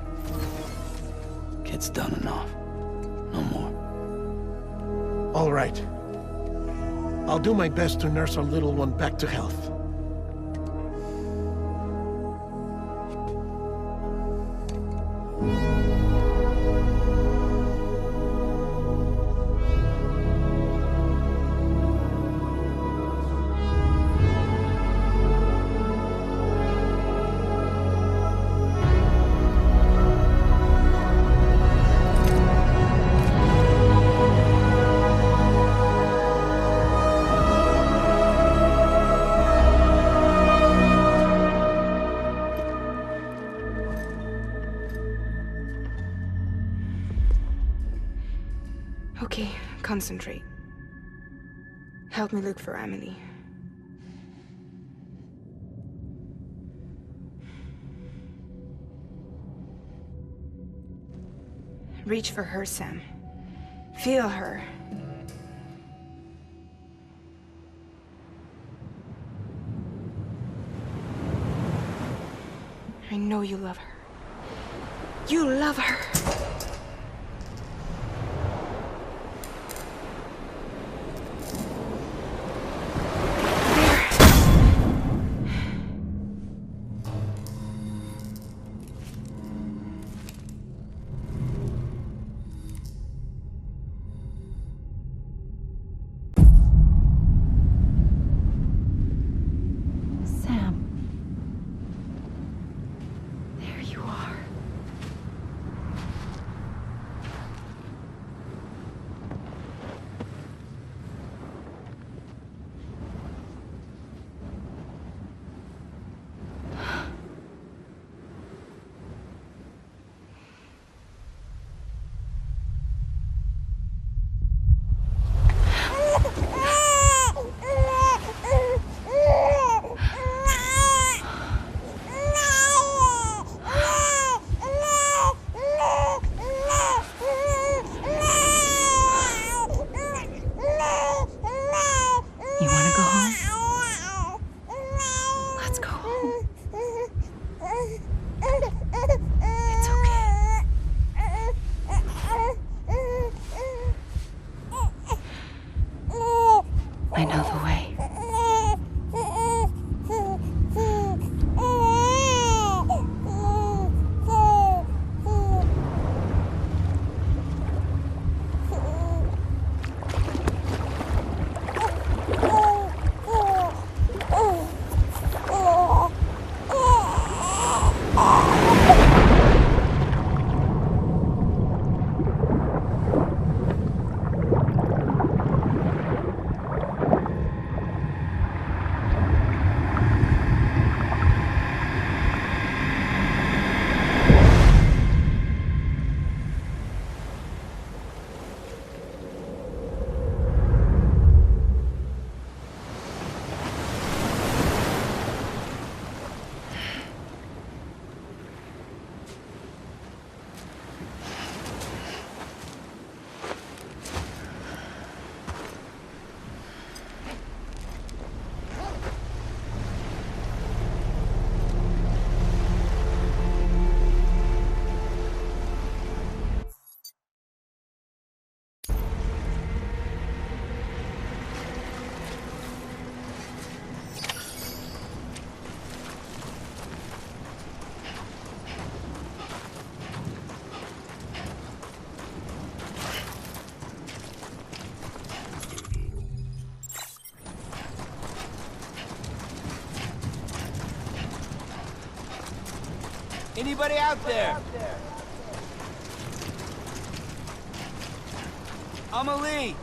F: Kid's done enough. No more.
D: All right. I'll do my best to nurse our little one back to health.
P: Okay, concentrate. Help me look for Amelie. Reach for her, Sam. Feel her. I know you love her. You love her!
O: Anybody out there? Amelie!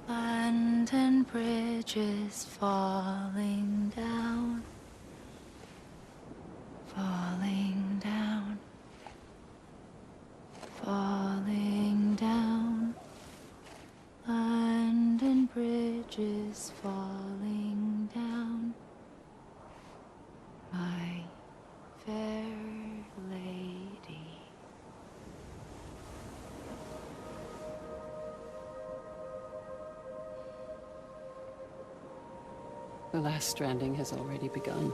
S: London Bridge is falling down, falling down, falling down. London Bridge is falling down, my fair lady.
B: The last stranding has already begun.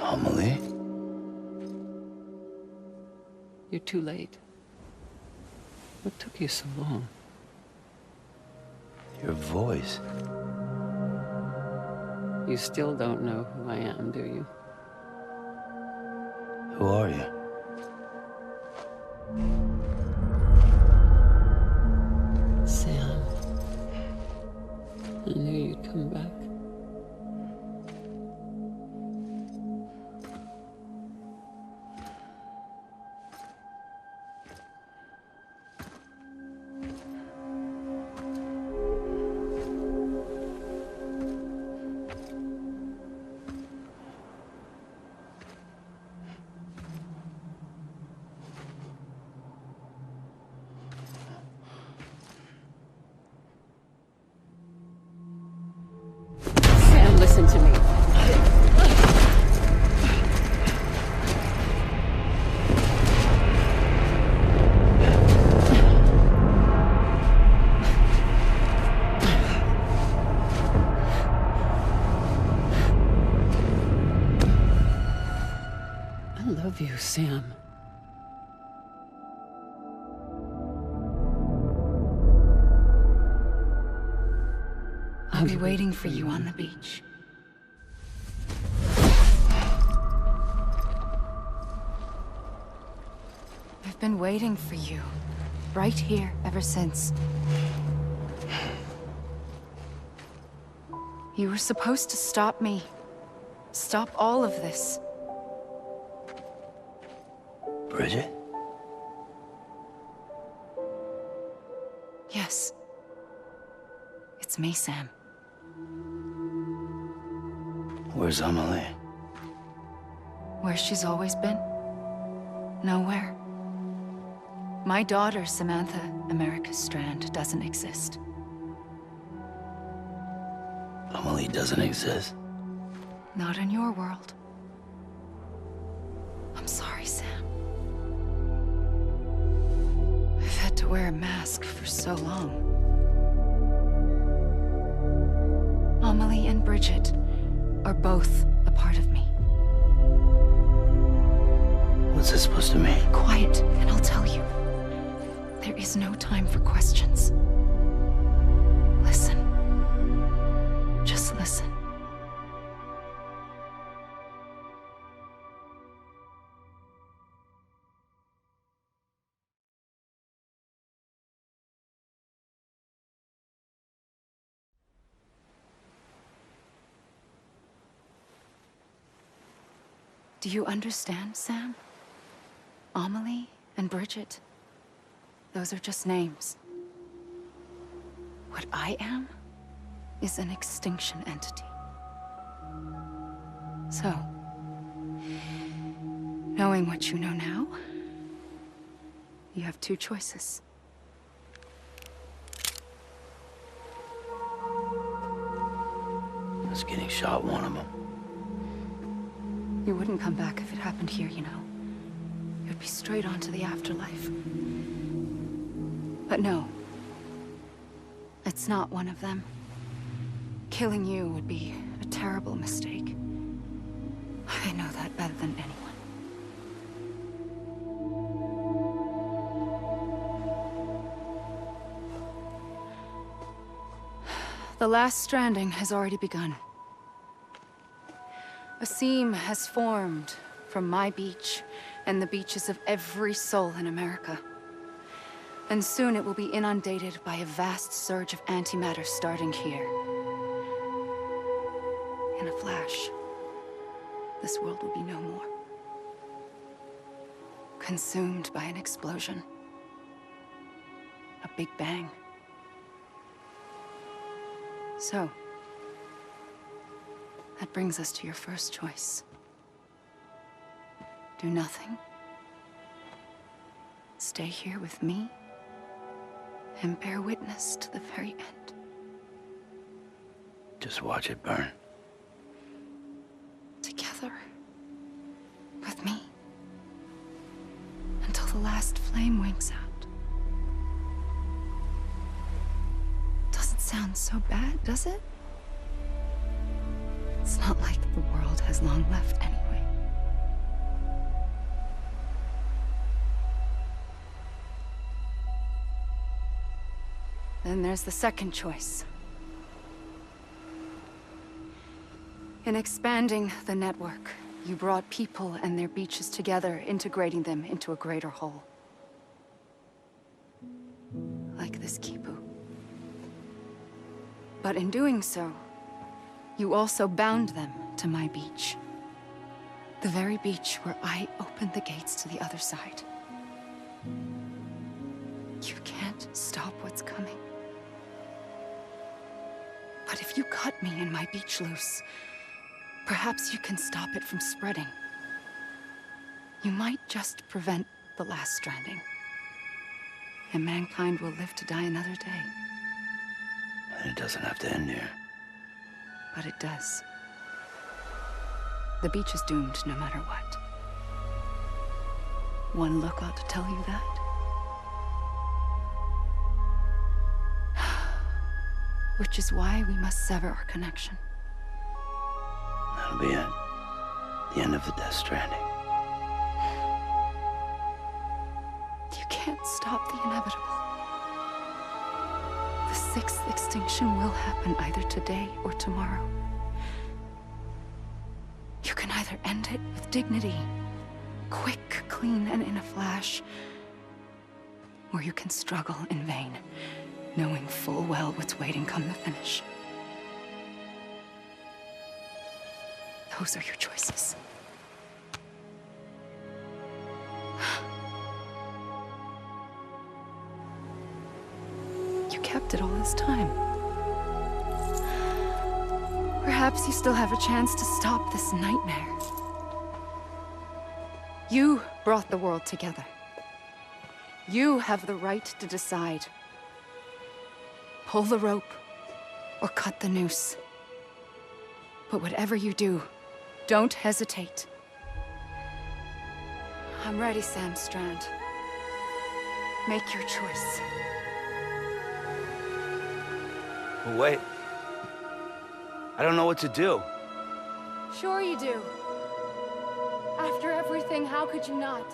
F: Amelie?
B: You're too late. What took you so long?
F: Your voice.
B: You still don't know who I am, do you?
F: Who are you?
B: Sam. I knew you'd come back. Listen to me. I love you, Sam.
H: I'll be waiting for you on the beach. I've been waiting for you, right here, ever since. You were supposed to stop me. Stop all of this.
F: Bridget?
H: Yes. It's me, Sam.
F: Where's Amelie?
H: Where she's always been. Nowhere. My daughter, Samantha America Strand, doesn't exist.
F: Amelie doesn't exist?
H: Not in your world. I'm sorry, Sam. I've had to wear a mask for so long. Amelie and Bridget are both a part of me.
F: What's this supposed to mean?
H: Quiet, and I'll tell you. There is no time for questions. Listen. Just listen. Do you understand, Sam? Amelie and Bridget, those are just names. What I am is an extinction entity. So, knowing what you know now, you have two choices.
F: I was getting shot, one of them.
H: You wouldn't come back if it happened here, you know. You'd be straight on to the afterlife. But no. It's not one of them. Killing you would be a terrible mistake. I know that better than anyone. The last stranding has already begun. A seam has formed from my beach and the beaches of every soul in America. And soon it will be inundated by a vast surge of antimatter starting here. In a flash, this world will be no more. Consumed by an explosion. A big bang. So, that brings us to your first choice. Do nothing. Stay here with me and bear witness to the very end.
F: Just watch it burn.
H: Together. With me. Until the last flame winks out. Doesn't sound so bad, does it? It's not like the world has long left anyway. Then there's the second choice. In expanding the network, you brought people and their beaches together, integrating them into a greater whole. Like this Kipu. But in doing so, you also bound them to my beach. The very beach where I opened the gates to the other side. You can't stop what's coming. But if you cut me and my beach loose, perhaps you can stop it from spreading. You might just prevent the last stranding. And mankind will live to die another day.
F: And it doesn't have to end here.
H: But it does. The beach is doomed no matter what. One look ought to tell you that. Which is why we must sever our connection.
F: That'll be it. The end of the Death Stranding.
H: You can't stop the inevitable. The sixth extinction will happen either today or tomorrow. You can either end it with dignity, quick, clean, and in a flash, or you can struggle in vain, knowing full well what's waiting come the finish. Those are your choices. You kept it all this time. Perhaps you still have a chance to stop this nightmare. You brought the world together. You have the right to decide. Pull the rope, or cut the noose. But whatever you do, don't hesitate. I'm ready, Sam Strand. Make your choice.
O: But wait. I don't know what to do.
H: Sure you do. After everything, how could you not?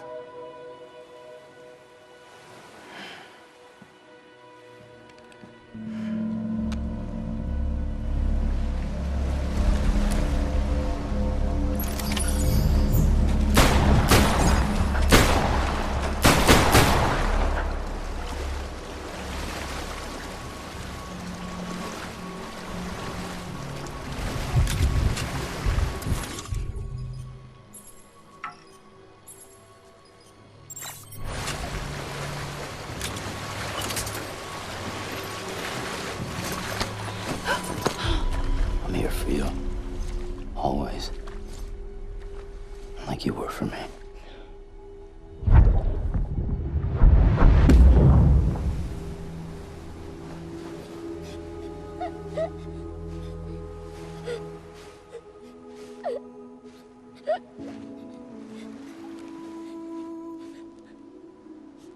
F: I'm here for you. Always. Like you were for me.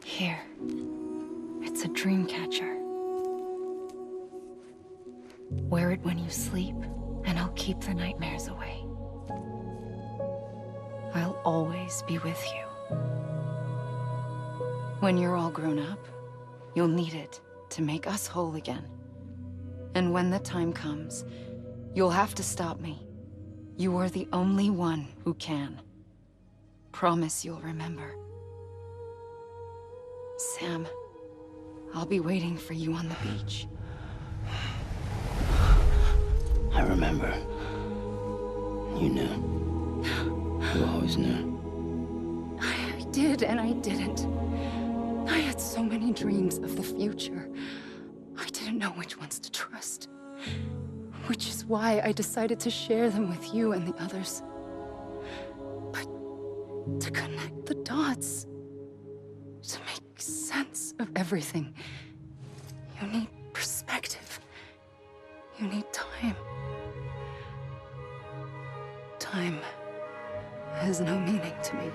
H: Here. It's a dream catcher. Wear it when you sleep, and I'll keep the nightmares away. I'll always be with you. When you're all grown up, you'll need it to make us whole again. And when the time comes, you'll have to stop me. You are the only one who can. Promise you'll remember. Sam, I'll be waiting for you on the beach.
F: I remember. You knew. You always knew.
H: I did and I didn't. I had so many dreams of the future. I didn't know which ones to trust. Which is why I decided to share them with you and the others. But to connect the dots, to make sense of everything, you need perspective. You need time. Time has no meaning to me.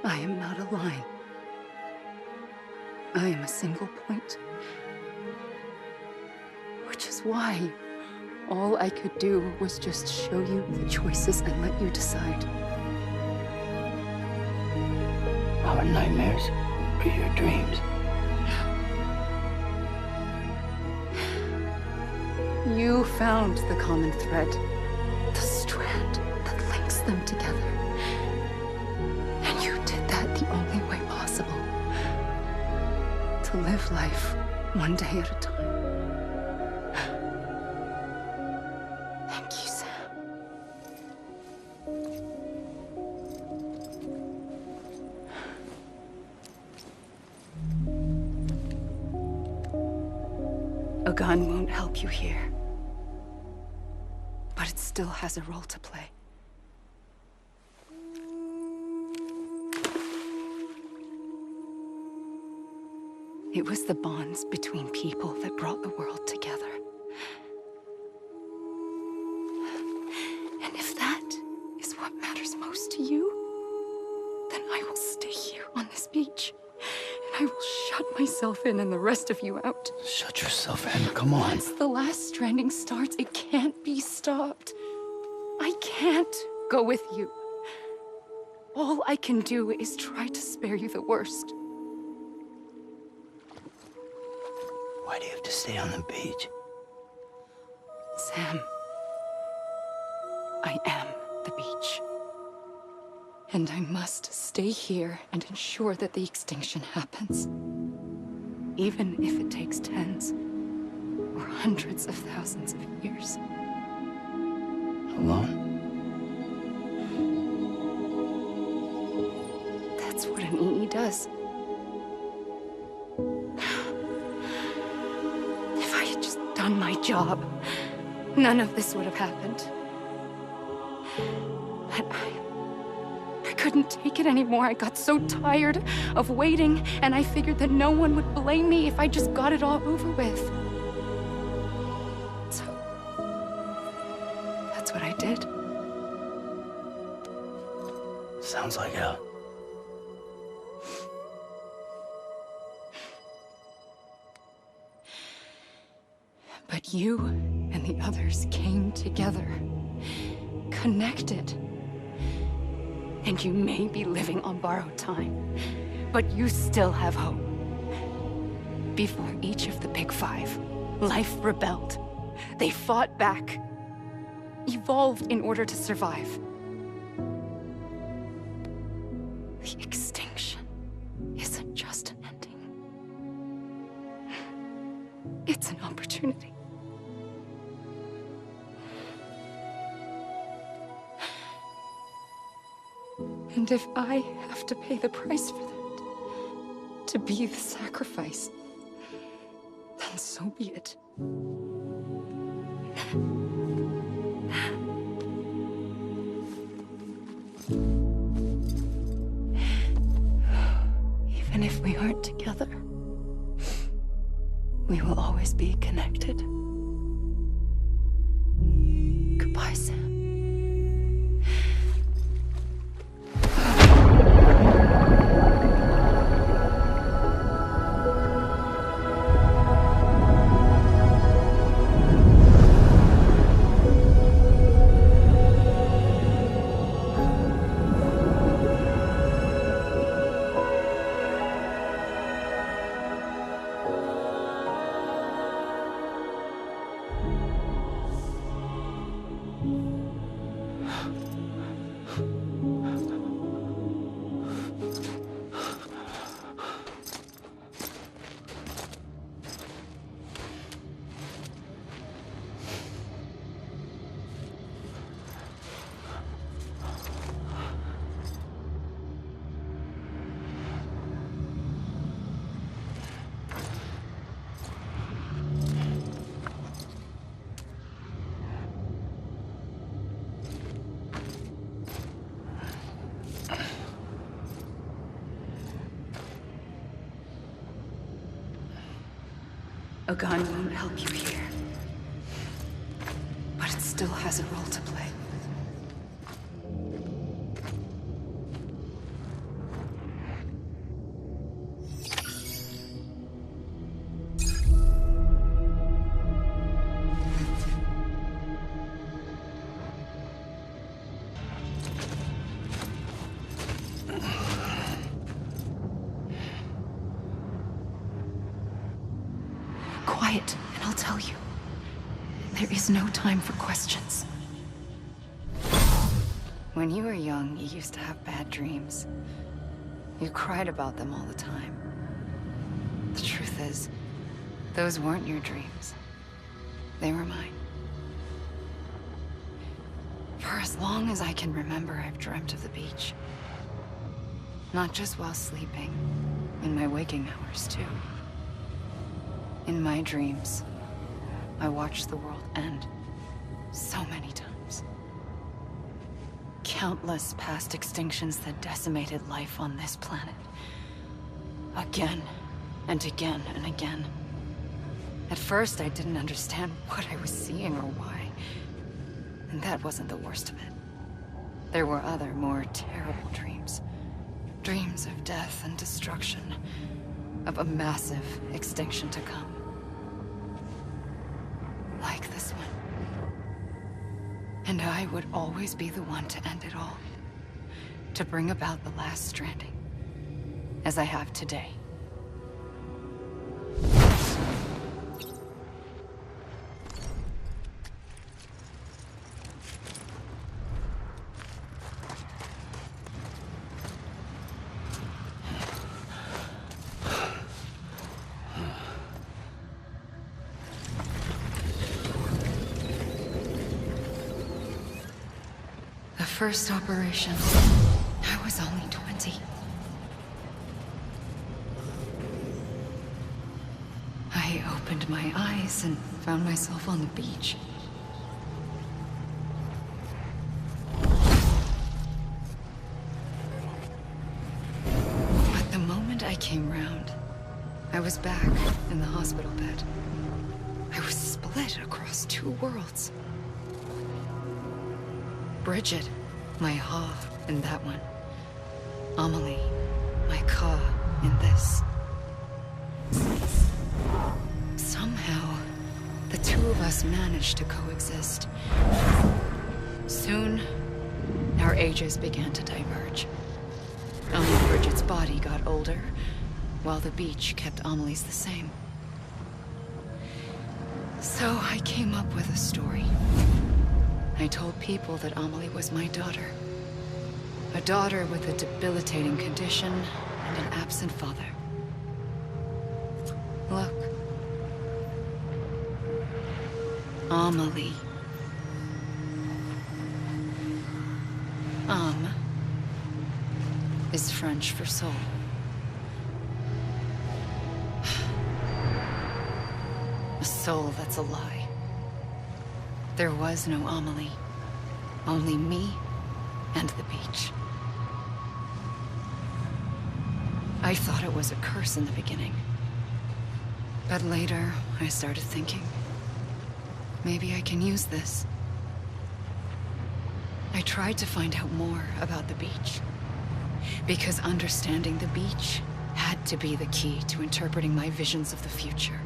H: I am not a line. I am a single point. Which is why all I could do was just show you the choices and let you decide.
F: Our nightmares or your dreams?
H: You found the common thread, the strand that links them together. And you did that the only way possible. To live life one day at a time. Thank you, Sam. A gun won't help you here. But it still has a role to play. It was the bonds between people that brought the world together. And if that is what matters most to you, then I will stay here on this beach. And I will shut myself in and the rest of you out.
F: Shut yourself in, come on.
H: Once the last stranding starts, it can't be stopped. I can't go with you. All I can do is try to spare you the worst.
F: Why do you have to stay on the beach?
H: Sam, I am the beach. And I must stay here and ensure that the extinction happens. Even if it takes tens or hundreds of thousands of years.
F: Alone?
H: That's what an EE does. If I had just done my job, none of this would have happened. But I couldn't take it anymore. I got so tired of waiting, and I figured that no one would blame me if I just got it all over with. So, that's what I did.
F: Sounds like hell.
H: But you and the others came together, connected. And you may be living on borrowed time, but you still have hope. Before each of the Big Five, life rebelled. They fought back, evolved in order to survive. The extinction isn't just an ending. It's an opportunity. And if I have to pay the price for that, to be the sacrifice, then so be it. Even if we aren't together, we will always be connected. Goodbye, Sam. A gun won't help you here. But it still has a role to play. Quiet, and I'll tell you. There is no time for questions. When you were young, you used to have bad dreams. You cried about them all the time. The truth is, those weren't your dreams. They were mine. For as long as I can remember, I've dreamt of the beach. Not just while sleeping, in my waking hours too. In my dreams, I watched the world end so many times. Countless past extinctions that decimated life on this planet. Again, and again, and again. At first, I didn't understand what I was seeing or why. And that wasn't the worst of it. There were other, more terrible dreams. Dreams of death and destruction. Of a massive extinction to come. Like this one. And I would always be the one to end it all. To bring about the last stranding. As I have today. First operation, I was only 20. I opened my eyes and found myself on the beach. But the moment I came round, I was back in the hospital bed. I was split across two worlds. Bridget, my ha in that one. Amelie, my ka in this. Somehow, the two of us managed to coexist. Soon, our ages began to diverge. Only Bridget's body got older, while the beach kept Amelie's the same. So I came up with a story. I told people that Amelie was my daughter. A daughter with a debilitating condition and an absent father. Look. Amelie. Âme is French for soul. A soul that's a lie. There was no Amelie. Only me and the beach. I thought it was a curse in the beginning. But later, I started thinking, maybe I can use this. I tried to find out more about the beach. Because understanding the beach had to be the key to interpreting my visions of the future.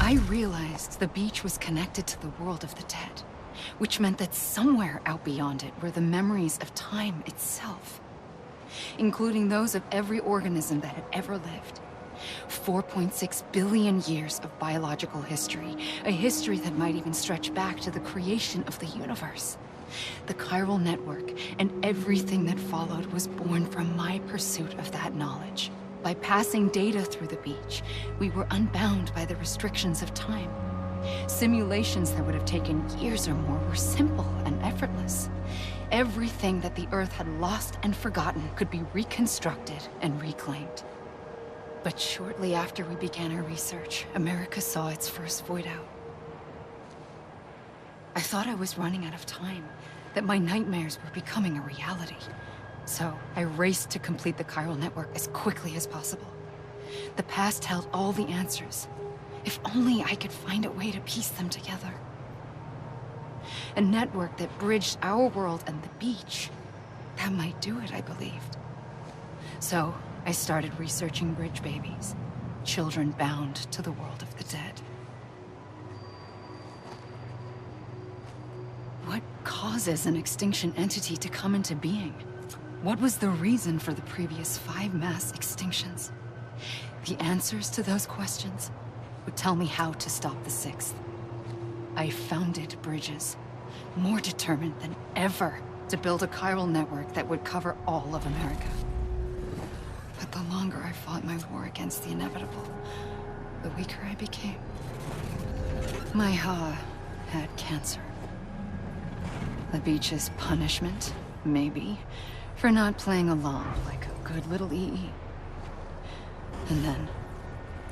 H: I realized the beach was connected to the world of the dead, which meant that somewhere out beyond it were the memories of time itself, including those of every organism that had ever lived. 4.6 billion years of biological history, a history that might even stretch back to the creation of the universe. The chiral network and everything that followed was born from my pursuit of that knowledge. By passing data through the beach, we were unbound by the restrictions of time. Simulations that would have taken years or more were simple and effortless. Everything that the Earth had lost and forgotten could be reconstructed and reclaimed. But shortly after we began our research, America saw its first void out. I thought I was running out of time, that my nightmares were becoming a reality. So I raced to complete the chiral network as quickly as possible. The past held all the answers. If only I could find a way to piece them together. A network that bridged our world and the beach. That might do it, I believed. So I started researching bridge babies, children bound to the world of the dead. What causes an extinction entity to come into being? What was the reason for the previous 5 mass extinctions? The answers to those questions would tell me how to stop the 6th. I founded bridges, more determined than ever to build a chiral network that would cover all of America. But the longer I fought my war against the inevitable, the weaker I became. My Ha had cancer. The beach's punishment, maybe, for not playing along like a good little EE. And then,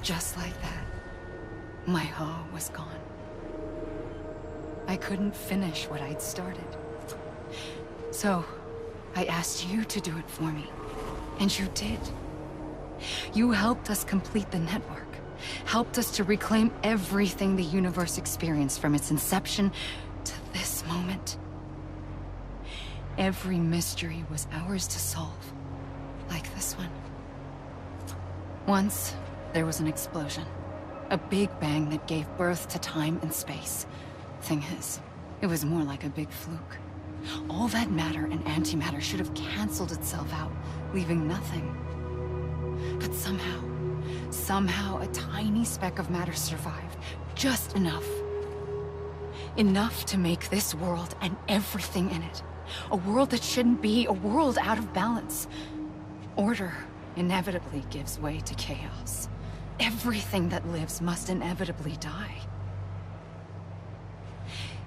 H: just like that, my Ha was gone. I couldn't finish what I'd started. So, I asked you to do it for me. And you did. You helped us complete the network. Helped us to reclaim everything the universe experienced from its inception to this moment. Every mystery was ours to solve. Like this one. Once, there was an explosion. A big bang that gave birth to time and space. Thing is, it was more like a big fluke. All that matter and antimatter should have canceled itself out, leaving nothing. But somehow a tiny speck of matter survived. Just enough. Enough to make this world and everything in it. A world that shouldn't be, a world out of balance. Order inevitably gives way to chaos. Everything that lives must inevitably die.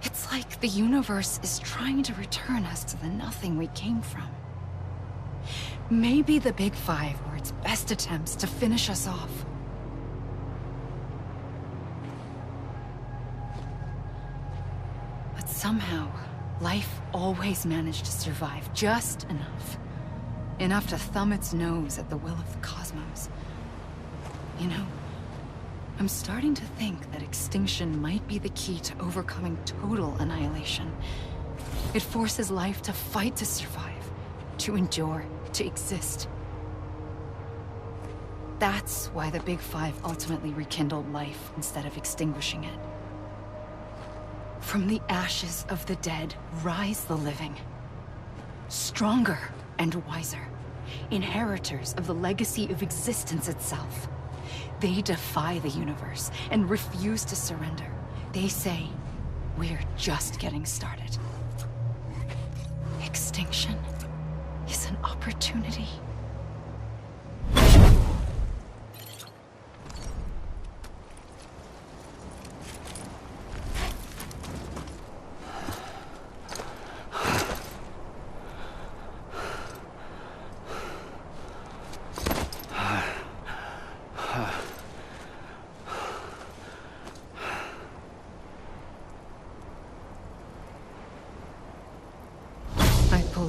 H: It's like the universe is trying to return us to the nothing we came from. Maybe the Big Five were its best attempts to finish us off. But somehow, life always managed to survive just enough. Enough to thumb its nose at the will of the cosmos. You know, I'm starting to think that extinction might be the key to overcoming total annihilation. It forces life to fight to survive, to endure, to exist. That's why the Big Five ultimately rekindled life instead of extinguishing it. From the ashes of the dead rise the living. Stronger and wiser. Inheritors of the legacy of existence itself. They defy the universe and refuse to surrender. They say, we're just getting started. Extinction is an opportunity.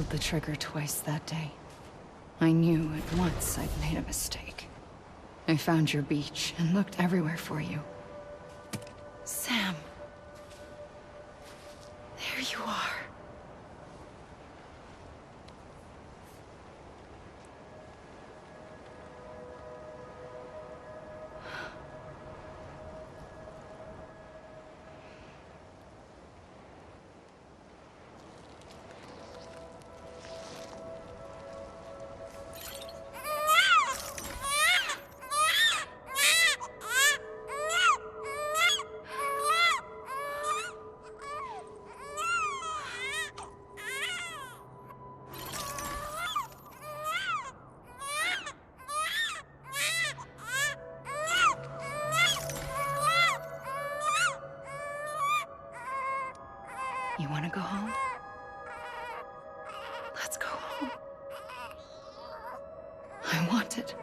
H: The trigger twice that day. I knew at once I'd made a mistake. I found your beach and looked everywhere for you. Sam. There you are. wanted.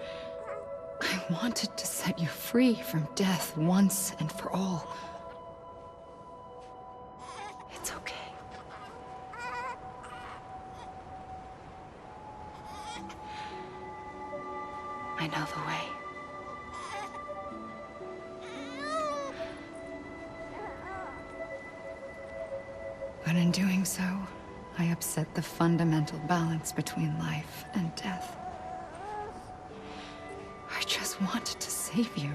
H: I wanted to set you free from death once and for all. It's okay. I know the way. But in doing so, I upset the fundamental balance between life and death. I just wanted to save you.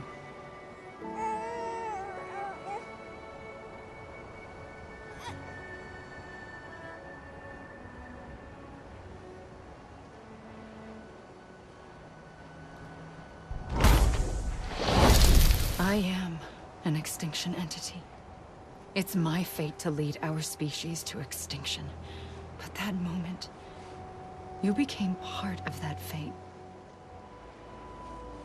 H: I am an extinction entity. It's my fate to lead our species to extinction. But that moment, you became part of that fate.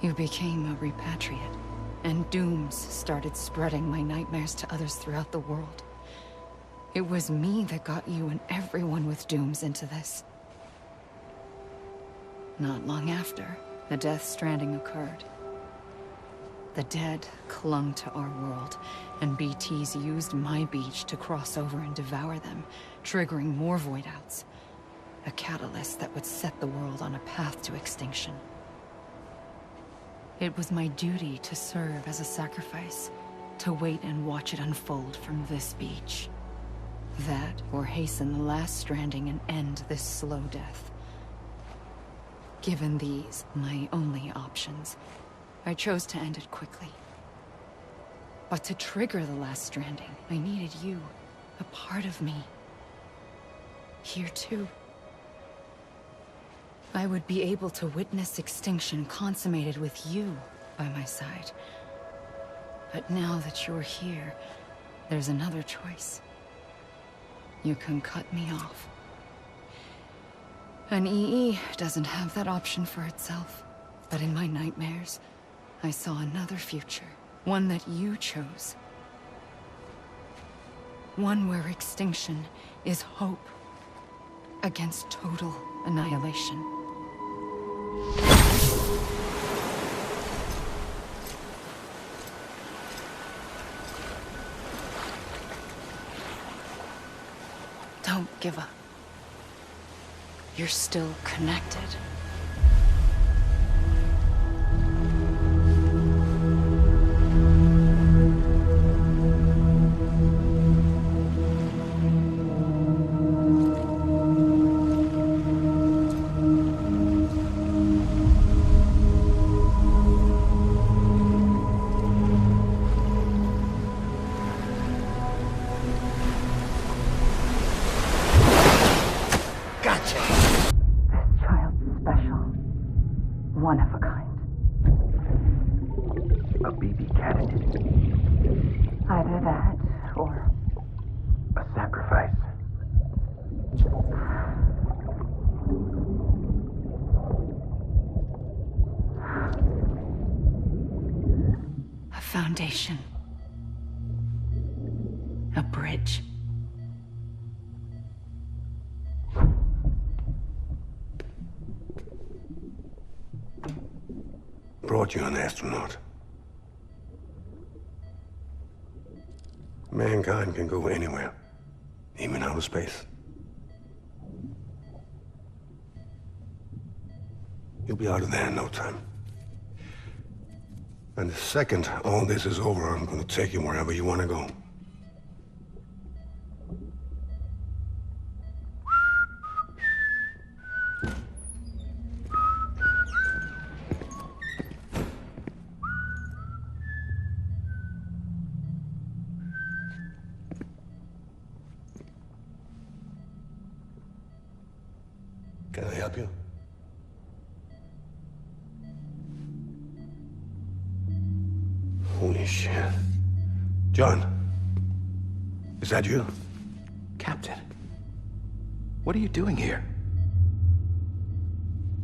H: You became a repatriate, and dooms started spreading my nightmares to others throughout the world. It was me that got you and everyone with dooms into this. Not long after, the Death Stranding occurred. The dead clung to our world, and BTs used my beach to cross over and devour them, triggering more void outs. A catalyst that would set the world on a path to extinction. It was my duty to serve as a sacrifice, to wait and watch it unfold from this beach. That, or hasten the last stranding and end this slow death. Given these, my only options, I chose to end it quickly. But to trigger the last stranding, I needed you, a part of me. Here too. I would be able to witness extinction consummated with you by my side. But now that you're here, there's another choice. You can cut me off. An EE doesn't have that option for itself. But in my nightmares, I saw another future. One that you chose. One where extinction is hope against total annihilation. Don't give up. You're still connected. One of a kind.
E: A BB candidate.
H: Either that, or...
E: a sacrifice.
H: a foundation. A bridge.
M: Brought you an astronaut. Mankind can go anywhere, even outer space. You'll be out of there in no time. And the second all this is over, I'm gonna take you wherever you want to go. Can I help you? Holy shit. John, is that you?
E: Captain, what are you doing here?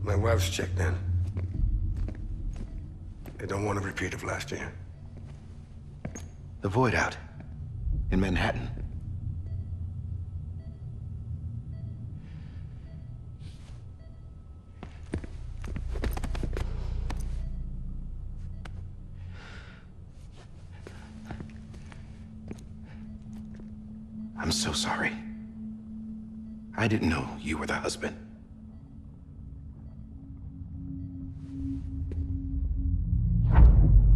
M: My wife's checked in. They don't want a repeat of last year.
E: The void out in Manhattan. I'm so sorry. I didn't know you were the husband.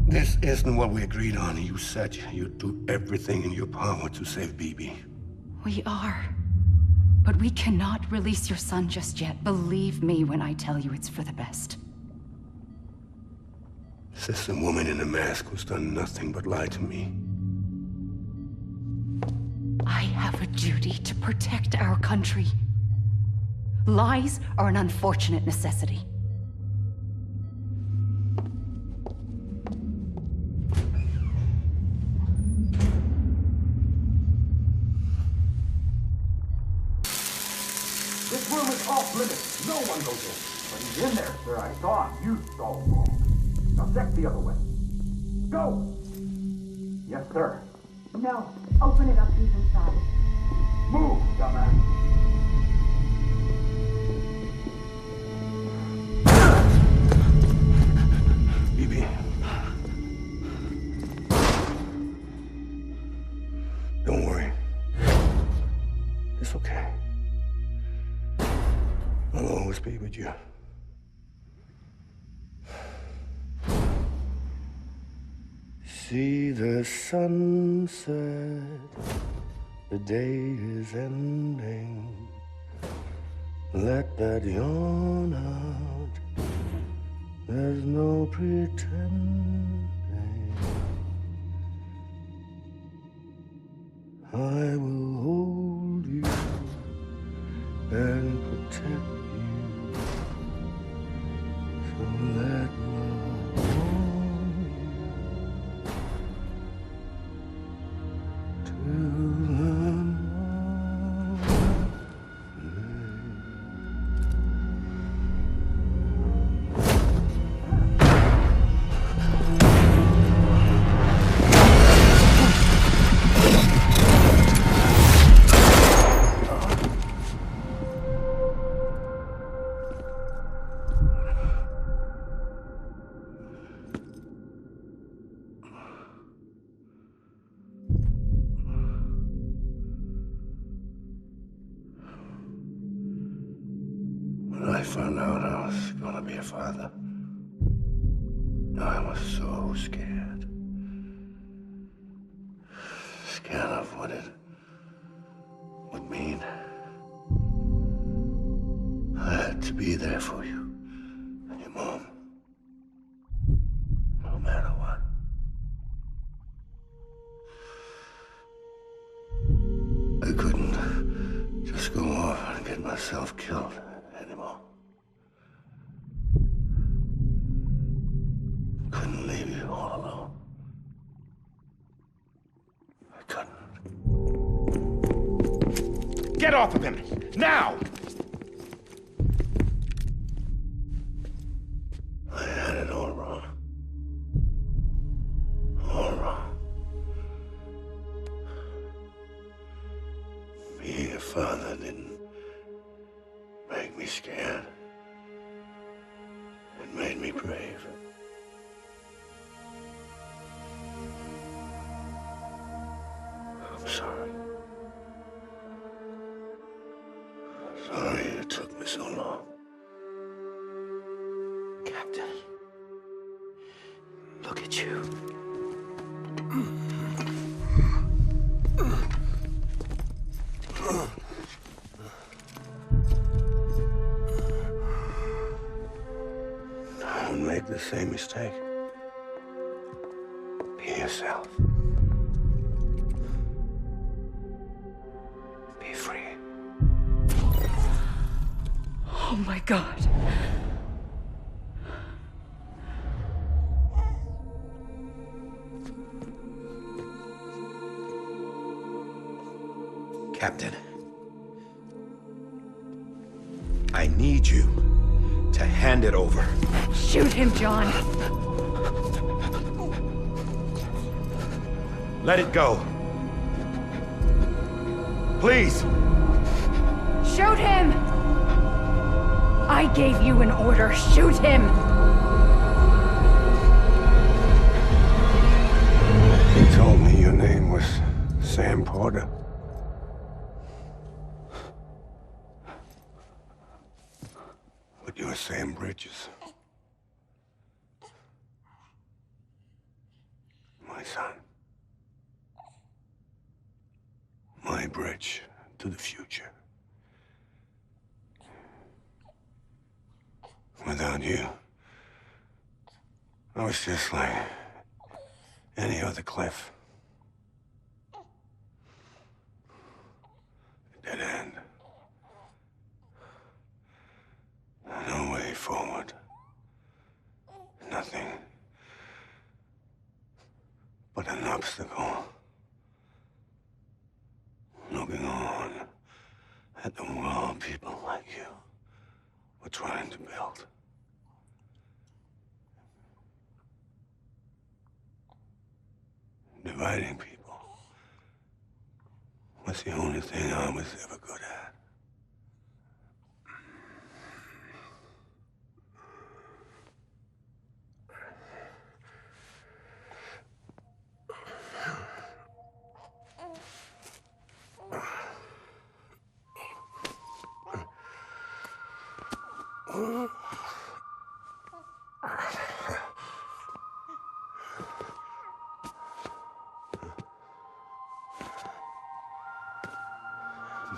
K: This isn't what we agreed on. You said you'd do everything in your power to save Bibi.
H: We are. But we cannot release your son just yet. Believe me when I tell you it's for the best.
K: This is a woman in a mask who's done nothing but lie to me.
H: I have a duty to protect our country. Lies are an unfortunate necessity.
T: This room is off limits. No one goes in. But he's in there, sir. I saw him. You saw him wrong. Now check the other way. Go! Yes, sir.
I: No. Open it up. He's inside.
T: Move, dumbass.
K: Bibi. Don't worry. It's okay. I'll always be with you. See the sunset, the day is ending. Let that yawn out, there's no pretending. I will hold you and protect you. So let love warm you till the When I found out I was gonna be a father, I was so scared. Scared of what it would mean. I had to be there for you and your mom, no matter what. I couldn't just go off and get myself killed anymore. Couldn't leave you all alone. I couldn't.
T: Get off of him! Now!
K: I had it all wrong. All wrong. Being a father didn't make me scared. It made me brave. I'm sorry. Sorry it took me so long.
F: Captain, look at you.
K: Don't make the same mistake. Be yourself. Be free.
H: Oh my God.
E: Captain, I need you to hand it over.
H: Shoot him, John.
T: Let it go. Please.
H: Shoot him! I gave you an order. Shoot him!
K: He told me your name was Sam Porter. But you were saying bridges. My son. My bridge to the future. Without you, I was just like any other cliff. Dead end. No way forward. Nothing but an obstacle. Looking on at the world people like you were trying to build. Dividing people was the only thing I was ever good at.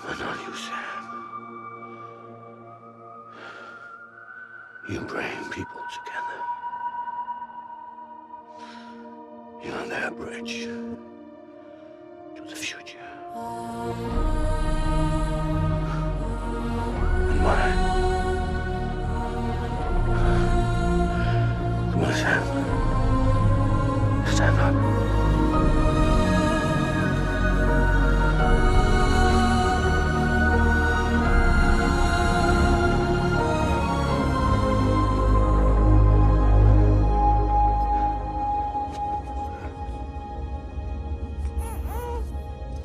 K: But not you, Sam. You bring people together. You're their bridge to the future. And mine. Come on, Sam. Stand up.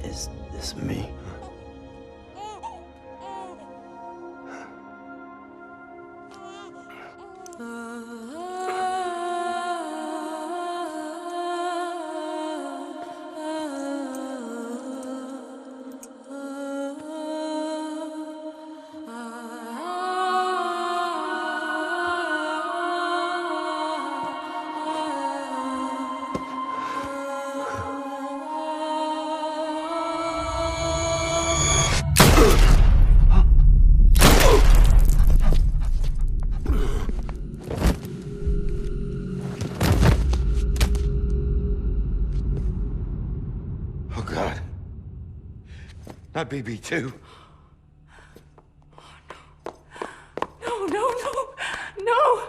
F: Is this me?
E: Oh, God. Not BB2.
P: No, no, no, no!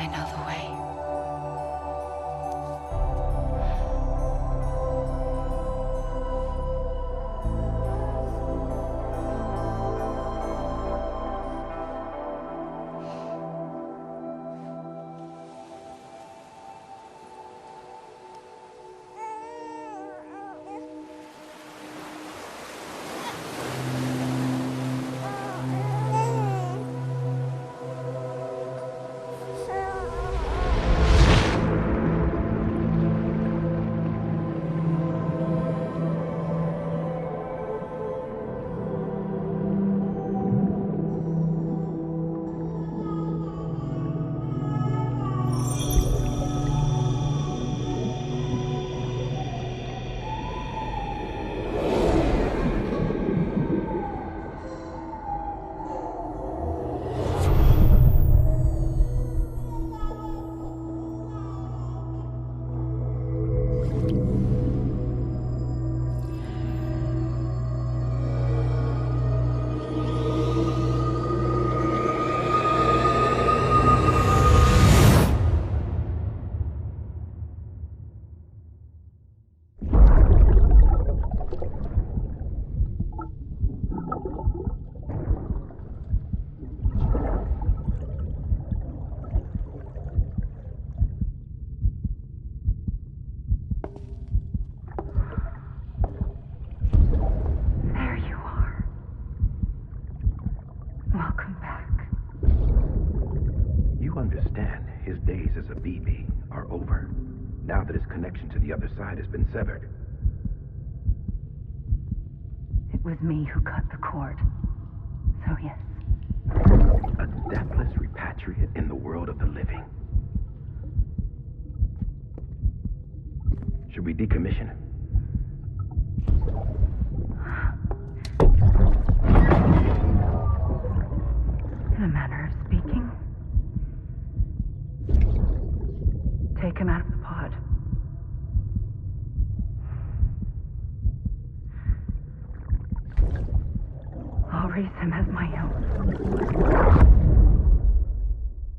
H: I know the way.
E: Now that his connection to the other side has been severed.
H: It was me who cut the cord. So yes.
E: A deathless repatriate in the world of the living. Should we decommission him?
H: In a manner of speaking. Take him out of the pod. I'll raise him as my own.